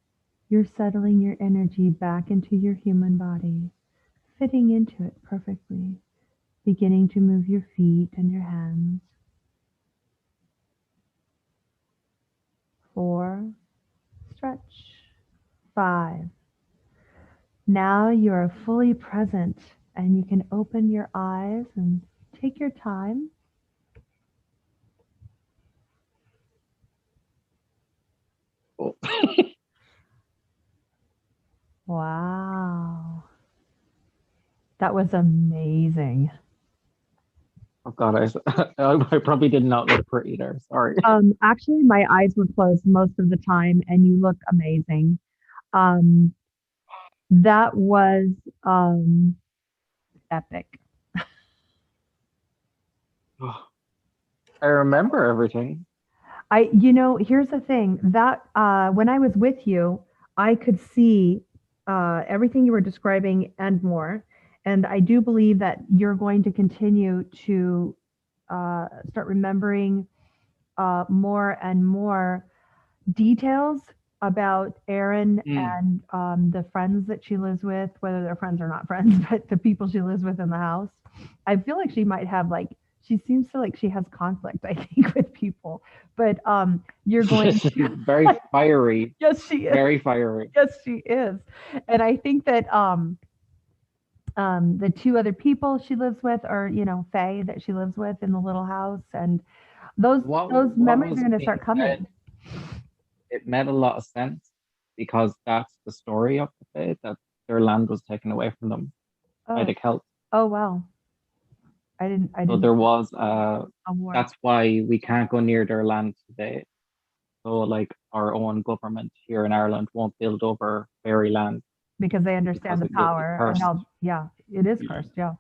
you're settling your energy back into your human body, fitting into it perfectly, beginning to move your feet and your hands. 4, stretch. 5, now you are fully present and you can open your eyes and take your time.
Oh.
Wow. That was amazing.
Oh God, I probably did not look pretty there. Sorry.
Actually, my eyes were closed most of the time, and you look amazing. That was epic.
I remember everything.
Here's the thing that when I was with you, I could see everything you were describing and more. And I do believe that you're going to continue to start remembering more and more details about Erin and the friends that she lives with, whether they're friends or not friends, but the people she lives with in the house. I feel like she might have she seems to she has conflict, I think, with people. But you're going to
very fiery.
Yes, she is.
Very fiery.
Yes, she is. And I think that the 2 other people she lives with are, Faye that she lives with in the little house, and those memories are going to start coming.
It made a lot of sense because that's the story of the Fae, that their land was taken away from them by the Celts.
Oh wow. I didn't.
So there was that's why we can't go near their land today. So our own government here in Ireland won't build over fairy land
because they understand the power and how it is cursed. Yeah.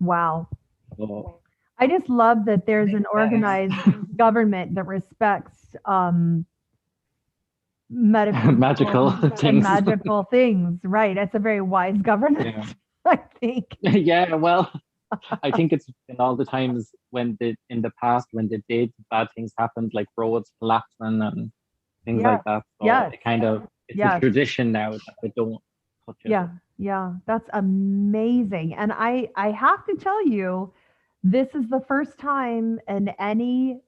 Wow.
So,
I just love that there's an organized government that respects
magical
things. Right. That's a very wise government, yeah. I think.
Yeah, well, I think it's in all the times in the past when they did bad things happened, like roads collapsing and things like that. So it's a tradition now that they don't touch it.
Yeah, that's amazing. And I have to tell you, this is the first time in any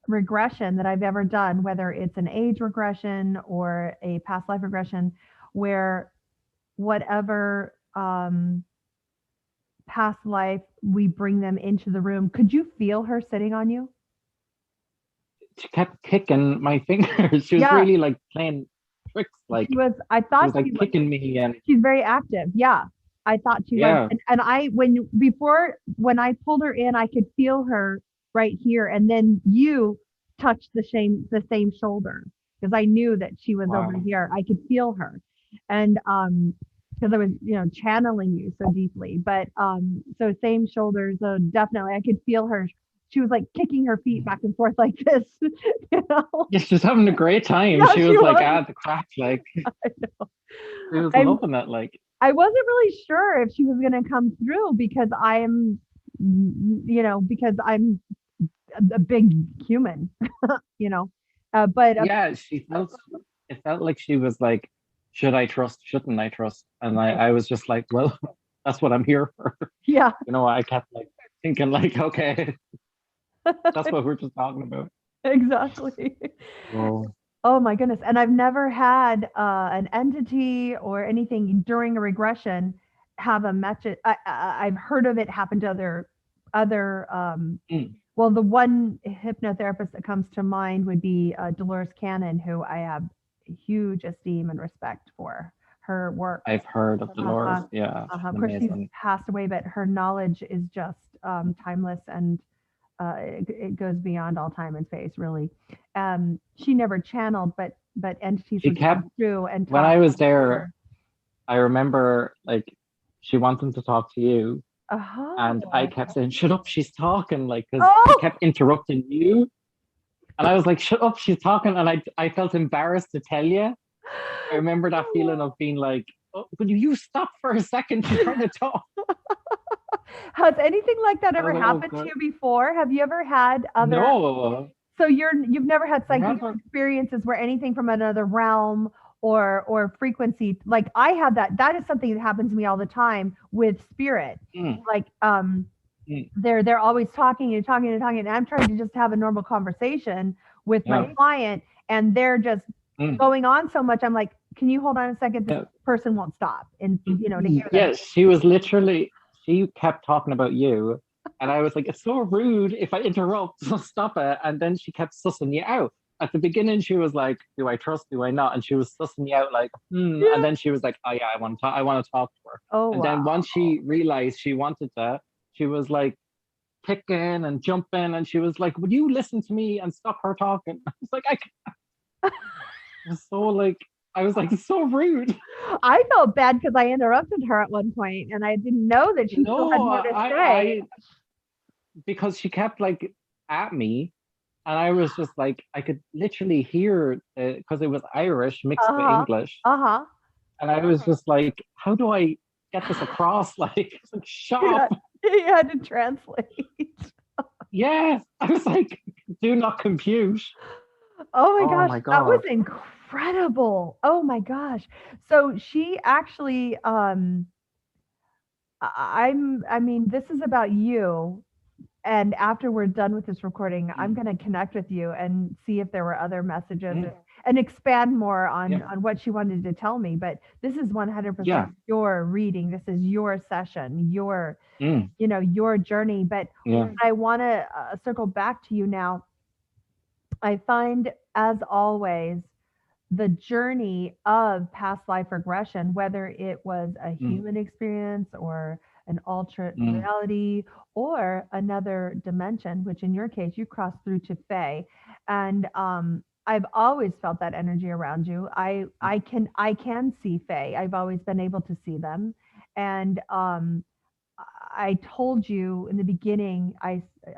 regression that I've ever done, whether it's an age regression or a past life regression, where
whatever past life, we bring them into the room. Could you feel her sitting on you?
She kept kicking my fingers. She was
Yeah.
really like playing tricks. Like
She was, I
she
thought
was like
she was,
kicking me, and
she's very active. Yeah. I thought she was.
yeah,
And I, when I pulled her in, I could feel her right here. And then you touched the same shoulder because I knew that she was over
wow.
here. I could feel her. And, because I was, channeling you so deeply, but, so same shoulders. So definitely I could feel her. She was like kicking her feet back and forth like this, you know?
Yeah, she was having a great time.
Yeah,
She
she
was like,
was.
the crack, like
I know.
she was
I'm
loving it. Like,
I wasn't really sure if she was going to come through because because I'm a big human, you know. But
yeah, it felt like she was like, should I trust? Shouldn't I trust? And I was just like, well, that's what I'm here for.
yeah,
I kept like thinking like, okay, that's what we're just talking about.
exactly.
Oh,
Oh my goodness. And I've never had an entity or anything during a regression have a message. I've heard of it happen to other
mm,
well, the one hypnotherapist that comes to mind would be Dolores Cannon, who I have huge esteem and respect for her work.
I've heard of Dolores.
Uh-huh.
Yeah, she's
Of course, she's
amazing.
passed away, but her knowledge is just timeless, and it goes beyond all time and space, really. She never channeled, but entities
She
would
kept,
come through and
when
talk
I was
to
there,
her.
I remember like she wanted to talk to you, and I
Oh,
kept saying, "Shut up, she's talking!" Like, because she
oh,
kept interrupting you, and I was like, "Shut up, she's talking!" And I felt embarrassed to tell you. I remember that feeling of being like, "Oh, will you stop for a second? She's trying to talk."
has anything like that
I was
ever
like, "Oh
happened to
God,
you before? Have you ever had other?
no,
So you've never had psychic
never."
experiences where anything from another realm or frequency, like I have that. That is something that happens to me all the time with spirit.
Mm,
Like
mm,
they're always talking and talking and talking, and I'm trying to just have a normal conversation with my
yeah,
client, and they're just
mm,
going on so much. I'm like, can you hold on a second? This
yeah.
person won't stop, and to hear them.
Yeah, she was literally, she kept talking about you. And I was like, it's so rude if I interrupt, so stop it. And then she kept sussing you out. At the beginning, she was like, do I trust, do I not? And she was sussing you out like, hmm. And
Yeah.
then she was like, oh yeah, I want to talk to her.
Oh
And then
wow.
once she realized she wanted to, she was like kicking and jumping. And she was like, would you listen to me and stop her talking? I was like, it was so like, I was like, it's so rude.
I felt bad because I interrupted her at one point, and I didn't know that she still had
No,
more to say.
because she kept like at me, and I was just like, I could literally hear because it was Irish mixed with
Uh-huh.
English,
Uh-huh.
and I was just like, how do I get this across? Like, it's like, shut
You
up.
had, you had to translate.
Yeah, I was like, do not compute.
Oh my
Oh
gosh,
my
that was
God.
incredible. Oh my gosh. So she actually I mean, this is about you. And after we're done with this recording, I'm
Mm,
going to connect with you and see if there were other messages
mm,
and expand more
yeah,
on what she wanted to tell me. But this is 100%
yeah,
your reading. This is your session,
mm,
your journey. But
yeah,
I want to circle back to you now. I find, as always, the journey of past life regression, whether it was a
mm,
human experience or an alternate
mm,
reality or another dimension, which in your case you crossed through to Fae. And I've always felt that energy around you. I can see Fae. I've always been able to see them. And I told you in the beginning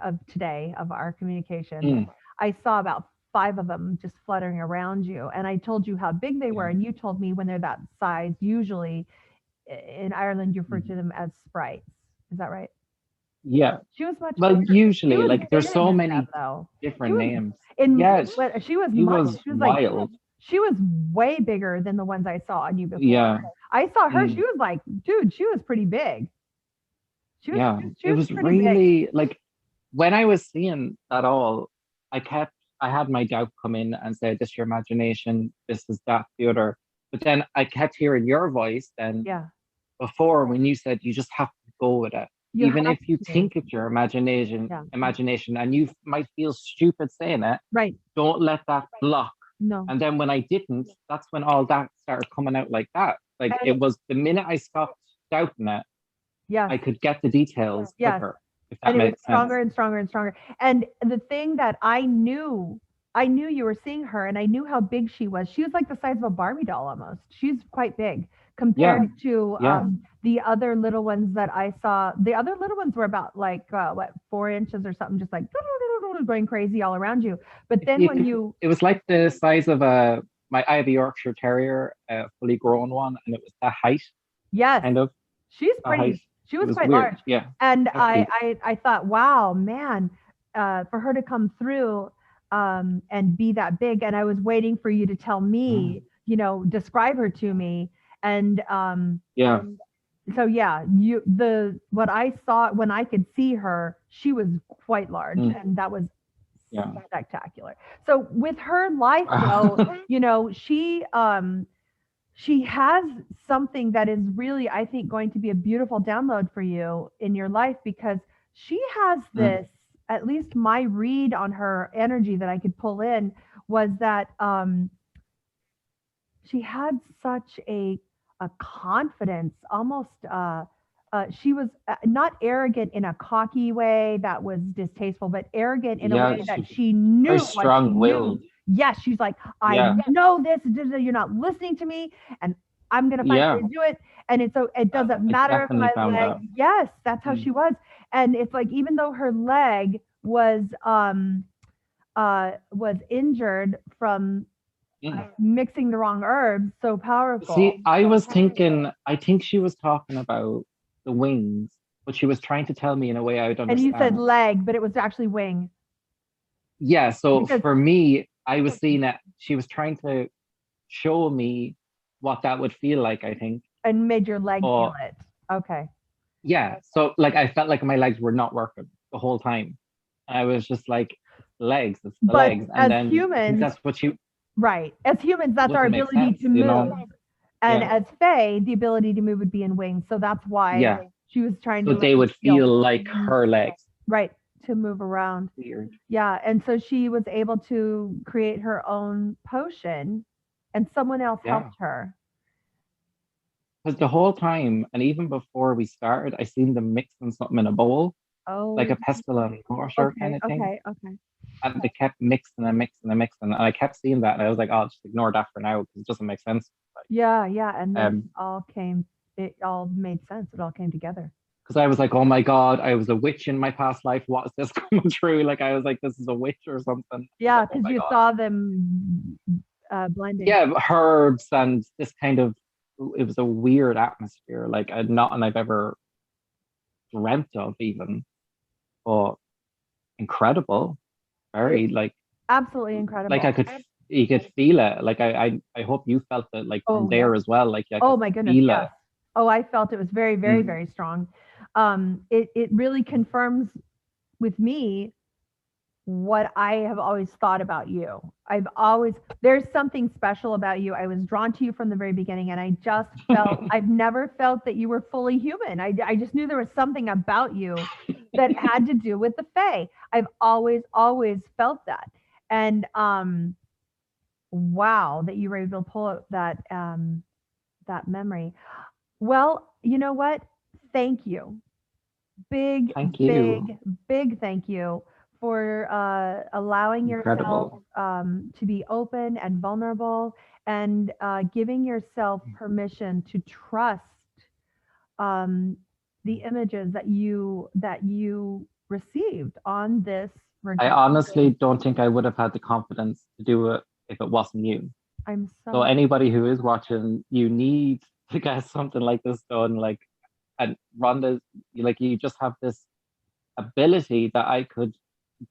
of today of our communication,
mm,
I saw about 5 of them just fluttering around you, and I told you how big they were,
yeah,
and you told me when they're that size, usually in Ireland you refer
mm,
to them as sprites. Is that right?
yeah.
She was much
Well,
bigger. She
usually,
was
like, there's
bigger
so
than that
many
though. She
different
was
names.
in
Yes,
what she was
he
much.
was
She was like
wild.
she was way bigger than the ones I saw on you before.
Yeah.
I saw her. She
Mm,
was like, dude, she was pretty big. She was
yeah.
she
It
was
was
pretty big.
really like when I was seeing that all, I had my doubt come in and say, this is your imagination, this is that, the other. But then I kept hearing your voice then
Yeah.
before when you said you just have to go with it.
You
Even
have
if you
to.
think it's your imagination,
Yeah.
and you might feel stupid saying it,
Right.
don't let that block.
No.
And then when I didn't, that's when all that started coming out like that. Like
And-
it was the minute I stopped doubting it,
Yes.
I could get the details
Yes.
quicker. If that
And it was
makes
stronger
sense.
and stronger and stronger. And the thing that I knew you were seeing her, and I knew how big she was. She was like the size of a Barbie doll almost. She's quite big compared to
Yeah.
the other little ones that I saw. The other little ones were about like 4 inches or something, just like going crazy all around you. But then when you,
It was like the size of I have a Yorkshire Terrier, a fully grown one, and it was the height,
yes,
kind of.
she's
the height.
pretty. She
It
was
was
quite
weird.
large.
Yeah.
And
Definitely.
I thought, wow, man, for her to come through and be that big. And I was waiting for you to tell me, describe her to me. And
Yeah.
so yeah, what I saw when I could see her, she was quite large, and that was
Yeah.
spectacular. So with her life though, she has something that is really, I think, going to be a beautiful download for you in your life, because she has this, at least my read on her energy that I could pull in was that she had such a confidence, almost she was not arrogant in a cocky way that was distasteful, but arrogant in a way that she knew
very
what she
strong-willed.
knew. Yes, she's like, I know this. You're not listening to me, and I'm gonna find a way to do it. And it doesn't matter if my leg. Yes, that's how she was. And it's like, even though her leg was injured from mixing the wrong herbs, so powerful.
See, I think she was talking about the wings, but she was trying to tell me in a way I would understand.
And you said leg, but it was actually wing.
Yeah, so for me, I was seeing it. She was trying to show me what that would feel like, I think.
And made your leg feel it. Okay.
Yeah, so like I felt like my legs were not working the whole time. I was just like, legs, it's the legs. And then
humans,
that's what you...
Right. As humans, that's our ability to move. And as Fae, the ability to move would be in wings. So that's why she was trying to...
So they would feel like her legs.
Right. To move around.
Weird.
Yeah. And so she was able to create her own potion, and someone else helped her.
Because the whole time, and even before we started, I seen them mixing something in a bowl.
Oh.
Like a pestle and mortar kind of thing.
Okay.
And they kept mixing and mixing and mixing. And I kept seeing that, and I was like, oh, just ignore that for now, because it doesn't make sense. Like,
yeah. And then it all made sense. It all came together.
Because I was like, oh my God, I was a witch in my past life. What is this coming true? Like, I was like, this is a witch or something.
Yeah, because you saw them blending.
Yeah, herbs and this kind of, it was a weird atmosphere, like nothing I've ever dreamt of even. But incredible. Very like...
Absolutely incredible.
Like you could feel it. Like I hope you felt it like from there as well. Like
my goodness, yes. Oh, I felt it was very, very, very strong. It really confirms with me what I have always thought about you. There's something special about you. I was drawn to you from the very beginning, and I just felt, I've never felt that you were fully human. I just knew there was something about you that had to do with the Fae. I've always felt that. And wow, that you were able to pull out that memory. Well, you know what? Thank you. Big thank you for allowing yourself to be open and vulnerable, and giving yourself permission to trust the images that you received on this.
I honestly don't think I would have had the confidence to do it if it wasn't you. So anybody who is watching, you need to get something like this done. Like, and Rhonda, like, you just have this ability that I could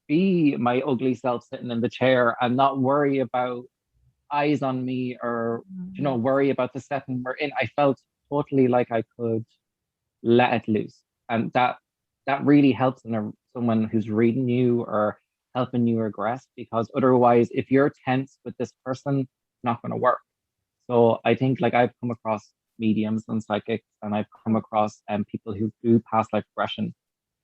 be my ugly self sitting in the chair and not worry about eyes on me, or worry about the setting we're in. I felt totally like I could let it loose, and that really helps in someone who's reading you or helping you regress, because otherwise, if you're tense with this person, it's not going to work. So I think like I've come across mediums and psychics, and I've come across people who do past life regression,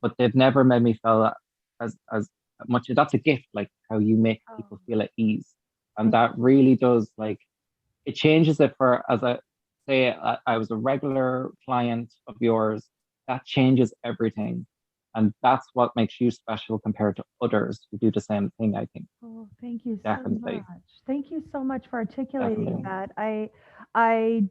but they've never made me feel as much. That's a gift, like how you make people feel at ease, and that really does, like, it changes it. For as I say, I was a regular client of yours, that changes everything. And that's what makes you special compared to others who do the same thing, I think.
Oh, thank you so
Definitely.
much. Thank you so much for articulating
Definitely.
that. I,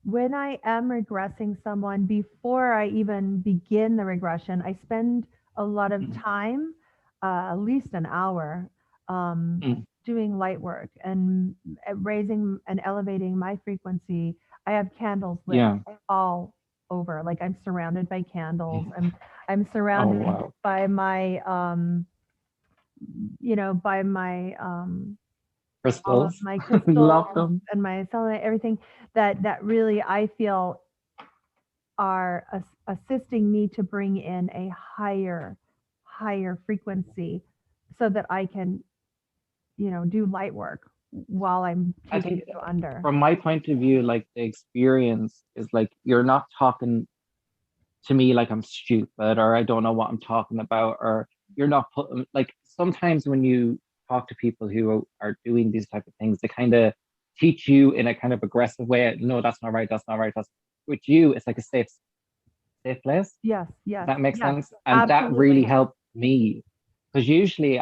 when I am regressing someone, before I even begin the regression, I spend a lot of time, at least an hour, doing light work and raising and elevating my frequency. I have candles lit
Yeah.
all over, like I'm surrounded by candles. I'm
Oh,
surrounded
wow.
by my by my all of
Crystals.
my crystals
Love them.
and my selenite, everything that really I feel are assisting me to bring in a higher frequency, so that I can do light work while I'm
I
keeping
think
you under.
from my point of view, like the experience is like you're not talking to me like I'm stupid or I don't know what I'm talking about, or you're not putting, like, sometimes when you talk to people who are doing these type of things, they kind of teach you in a kind of aggressive way. No, that's not right. That's not right. That's with you. It's like a safe place.
Yes,
Does
yes,
that make
yes,
sense? And that really
absolutely.
helped me, because usually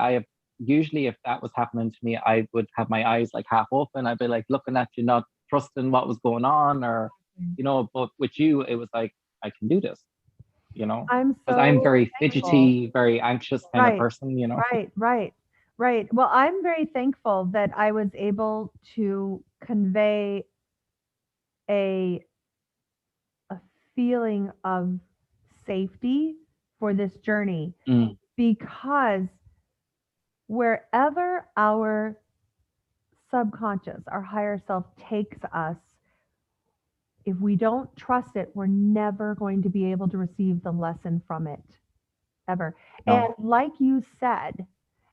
if that was happening to me, I would have my eyes like half open. I'd be like looking at you, not trusting what was going on, or But with you, it was like, I can do this,
I'm
because I'm
so
very
thankful.
fidgety, very anxious kind of
Right,
person.
right. Well, I'm very thankful that I was able to convey a a feeling of safety for this journey,
Mm,
because wherever our subconscious, our higher self takes us, if we don't trust it, we're never going to be able to receive the lesson from it, ever. And
no.
like you said,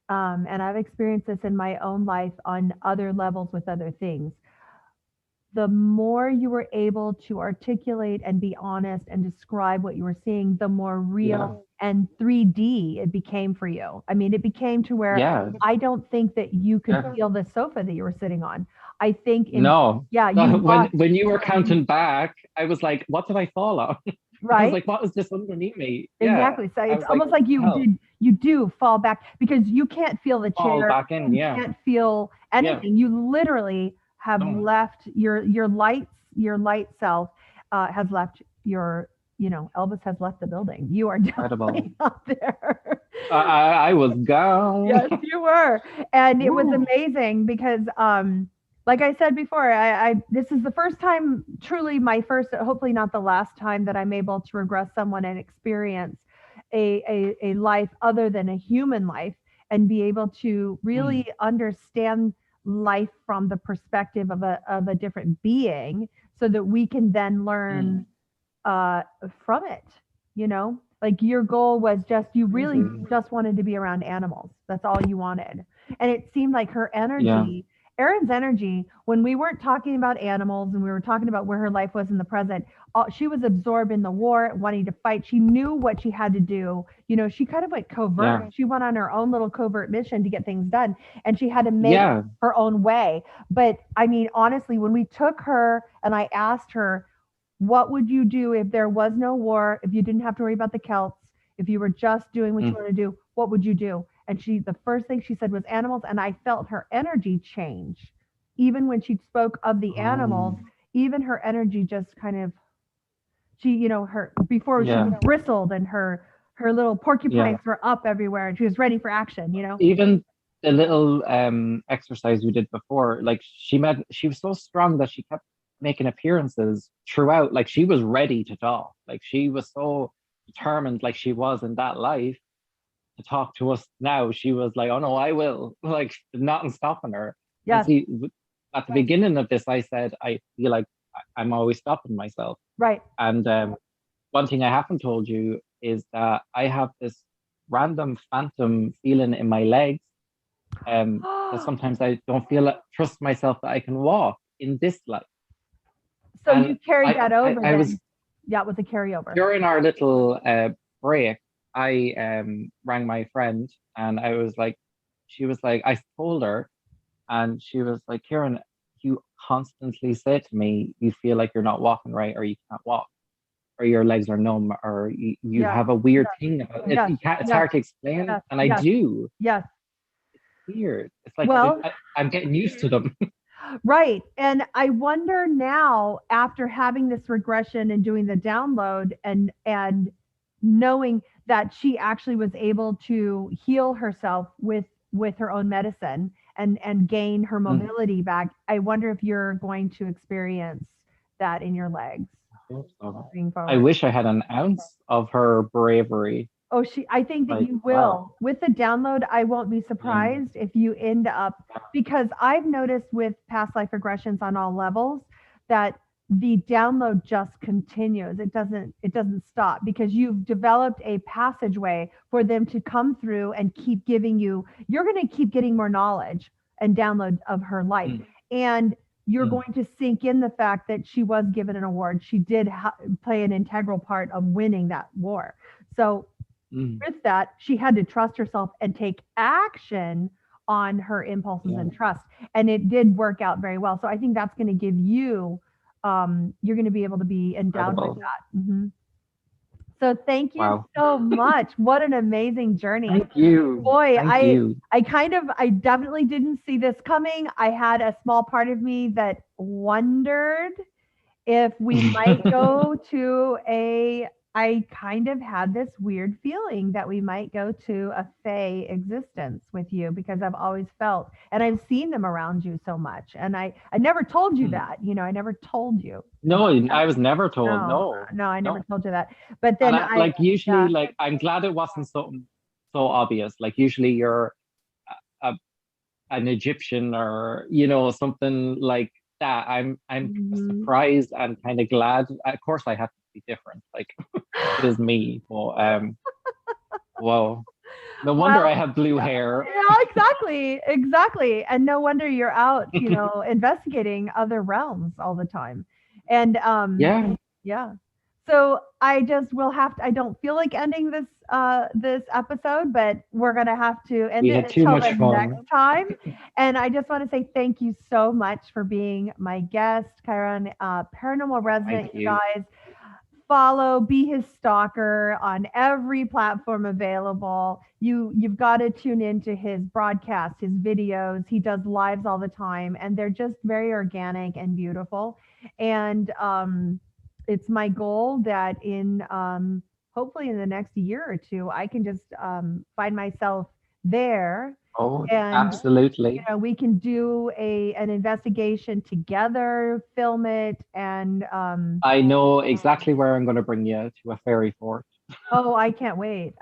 and I've experienced this in my own life on other levels with other things, the more you were able to articulate and be honest and describe what you were seeing, the more real and 3D it became for you. I mean, it became to where
Yeah.
I don't think that you could
Yeah.
feel the sofa that you were sitting on. I think
No.
you
When
lost,
when you were counting back, I was like, what did I fall on? I was
right?
like, what is this underneath me? Yeah.
Exactly. So
I
it's
was like,
almost like
hell,
you do fall back, because you can't feel the
fall
chair,
back in.
you
Yeah.
can't feel
Yeah.
anything. You literally have
No.
left your light self has left Elvis has left the building. You are
Incredible.
definitely not there.
I was gone.
Yes, you were. And it was
Woo.
amazing because like I said before, I this is the first time, truly my first, hopefully not the last time, that I'm able to regress someone and experience a life other than a human life, and be able to really understand life from the perspective of a different being, so that we can then learn uh, from it. Like your goal was just, you really just wanted to be around animals. That's all you wanted. And it seemed like her
Yeah.
energy, Erin's energy, when we weren't talking about animals and we were talking about where her life was in the present, she was absorbed in the war, wanting to fight. She knew what she had to do. She kind of went covert.
Yeah.
She went on her own little covert mission to get things done, and she had to make
Yeah.
her own way. But I mean, honestly, when we took her and I asked her, what would you do if there was no war, if you didn't have to worry about the Celts, if you were just doing what you want to do, what would you do? And the first thing she said was animals. And I felt her energy change. Even when she spoke of the animals, even her energy just kind of, her, before she was bristled, and her little porcupines were up everywhere, and she was ready for action.
Even the little exercise we did before, like she was so strong that she kept making appearances throughout. Like she was ready to talk. Like she was so determined, like she was in that life, to talk to us now. She was like, oh no, I will. Like nothing stopping her. And
Yes.
see, at the beginning of this, I said, I feel like I'm always stopping myself.
Right.
And one thing I haven't told you is that I have this random phantom feeling in my legs. That sometimes I don't trust myself that I can walk in this life.
So
And
you carried that over
I
then.
was
Yeah, it was a carryover.
during our little break, I rang my friend and I was like, she was like, I told her, and she was like, Ciaran, you constantly say to me, you feel like you're not walking right, or you can't walk, or your legs are numb, or you
Yeah.
have a weird thing about it.
Yes.
You can't, it's
Yes.
hard to explain,
Yes.
and I
Yes.
do.
Yes.
Weird. It's like
Well,
I'm getting used to them.
right. And I wonder now, after having this regression and doing the download and knowing that she actually was able to heal herself with her own medicine and gain her mobility back, I wonder if you're going to experience that in your legs moving
I
forward.
wish I had an ounce of her bravery.
Oh, I think that
Like,
you will.
wow.
With the download, I won't be surprised if you end up, because I've noticed with past life regressions on all levels that the download just continues. It doesn't stop, because you've developed a passageway for them to come through and keep giving you, you're going to keep getting more knowledge and download of her life. And you're going to sink in the fact that she was given an award. She did play an integral part of winning that war. So with that, she had to trust herself and take action on her impulses and trust. And it did work out very well. So I think that's going to give you, you're going to be able to be endowed with that. So thank you so much. What an amazing journey.
Thank you.
Boy,
Thank you.
I definitely didn't see this coming. I had a small part of me that wondered if we might go to I kind of had this weird feeling that we might go to a fae existence with you, because I've always felt, and I've seen them around you so much. And I never told you that, I never told you.
No, I was never told.
No, I never told you that. But then
and like usually, like, I'm glad it wasn't something so obvious. Like usually you're an Egyptian or something like that. I'm surprised and kind of glad. Of course, I have to be different. Like it is me. But whoa, no wonder I have blue hair.
Yeah, exactly. And no wonder you're out, investigating other realms all the time. And yeah. So I just will have to, I don't feel like ending this this episode, but we're gonna have to end it until the next time. And I just want to say thank you so much for being my guest, Ciaran, paranormal resident. You guys follow, be his stalker on every platform available. You've got to tune into his broadcasts, his videos. He does lives all the time, and they're just very organic and beautiful. And it's my goal that in hopefully in the next year or two, I can just find myself there.
Oh,
and
absolutely.
We can do an investigation together, film it, and
I know exactly where I'm going to bring you, to a fairy fort.
Oh, I can't wait.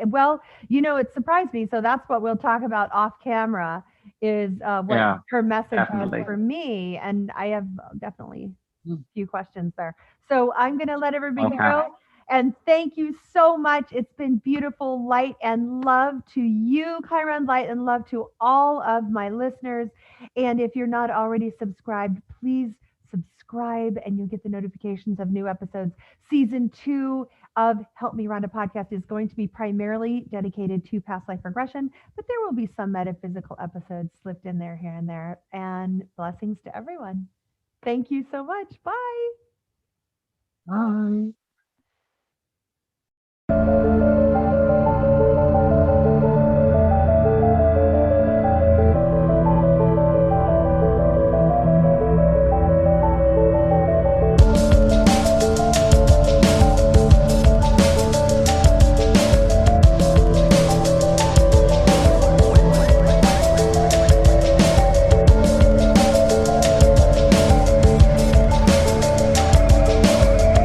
Well, it surprised me. So that's what we'll talk about off camera, is what her message was for me. And I have definitely a few questions there. So I'm going to let everybody go. And thank you so much. It's been beautiful. Light and love to you, Ciaran. Light and love to all of my listeners. And if you're not already subscribed, please subscribe and you'll get the notifications of new episodes. Season 2 of Help Me Rhonda podcast is going to be primarily dedicated to past life regression, but there will be some metaphysical episodes slipped in there here and there. And blessings to everyone. Thank you so much. Bye.
Bye.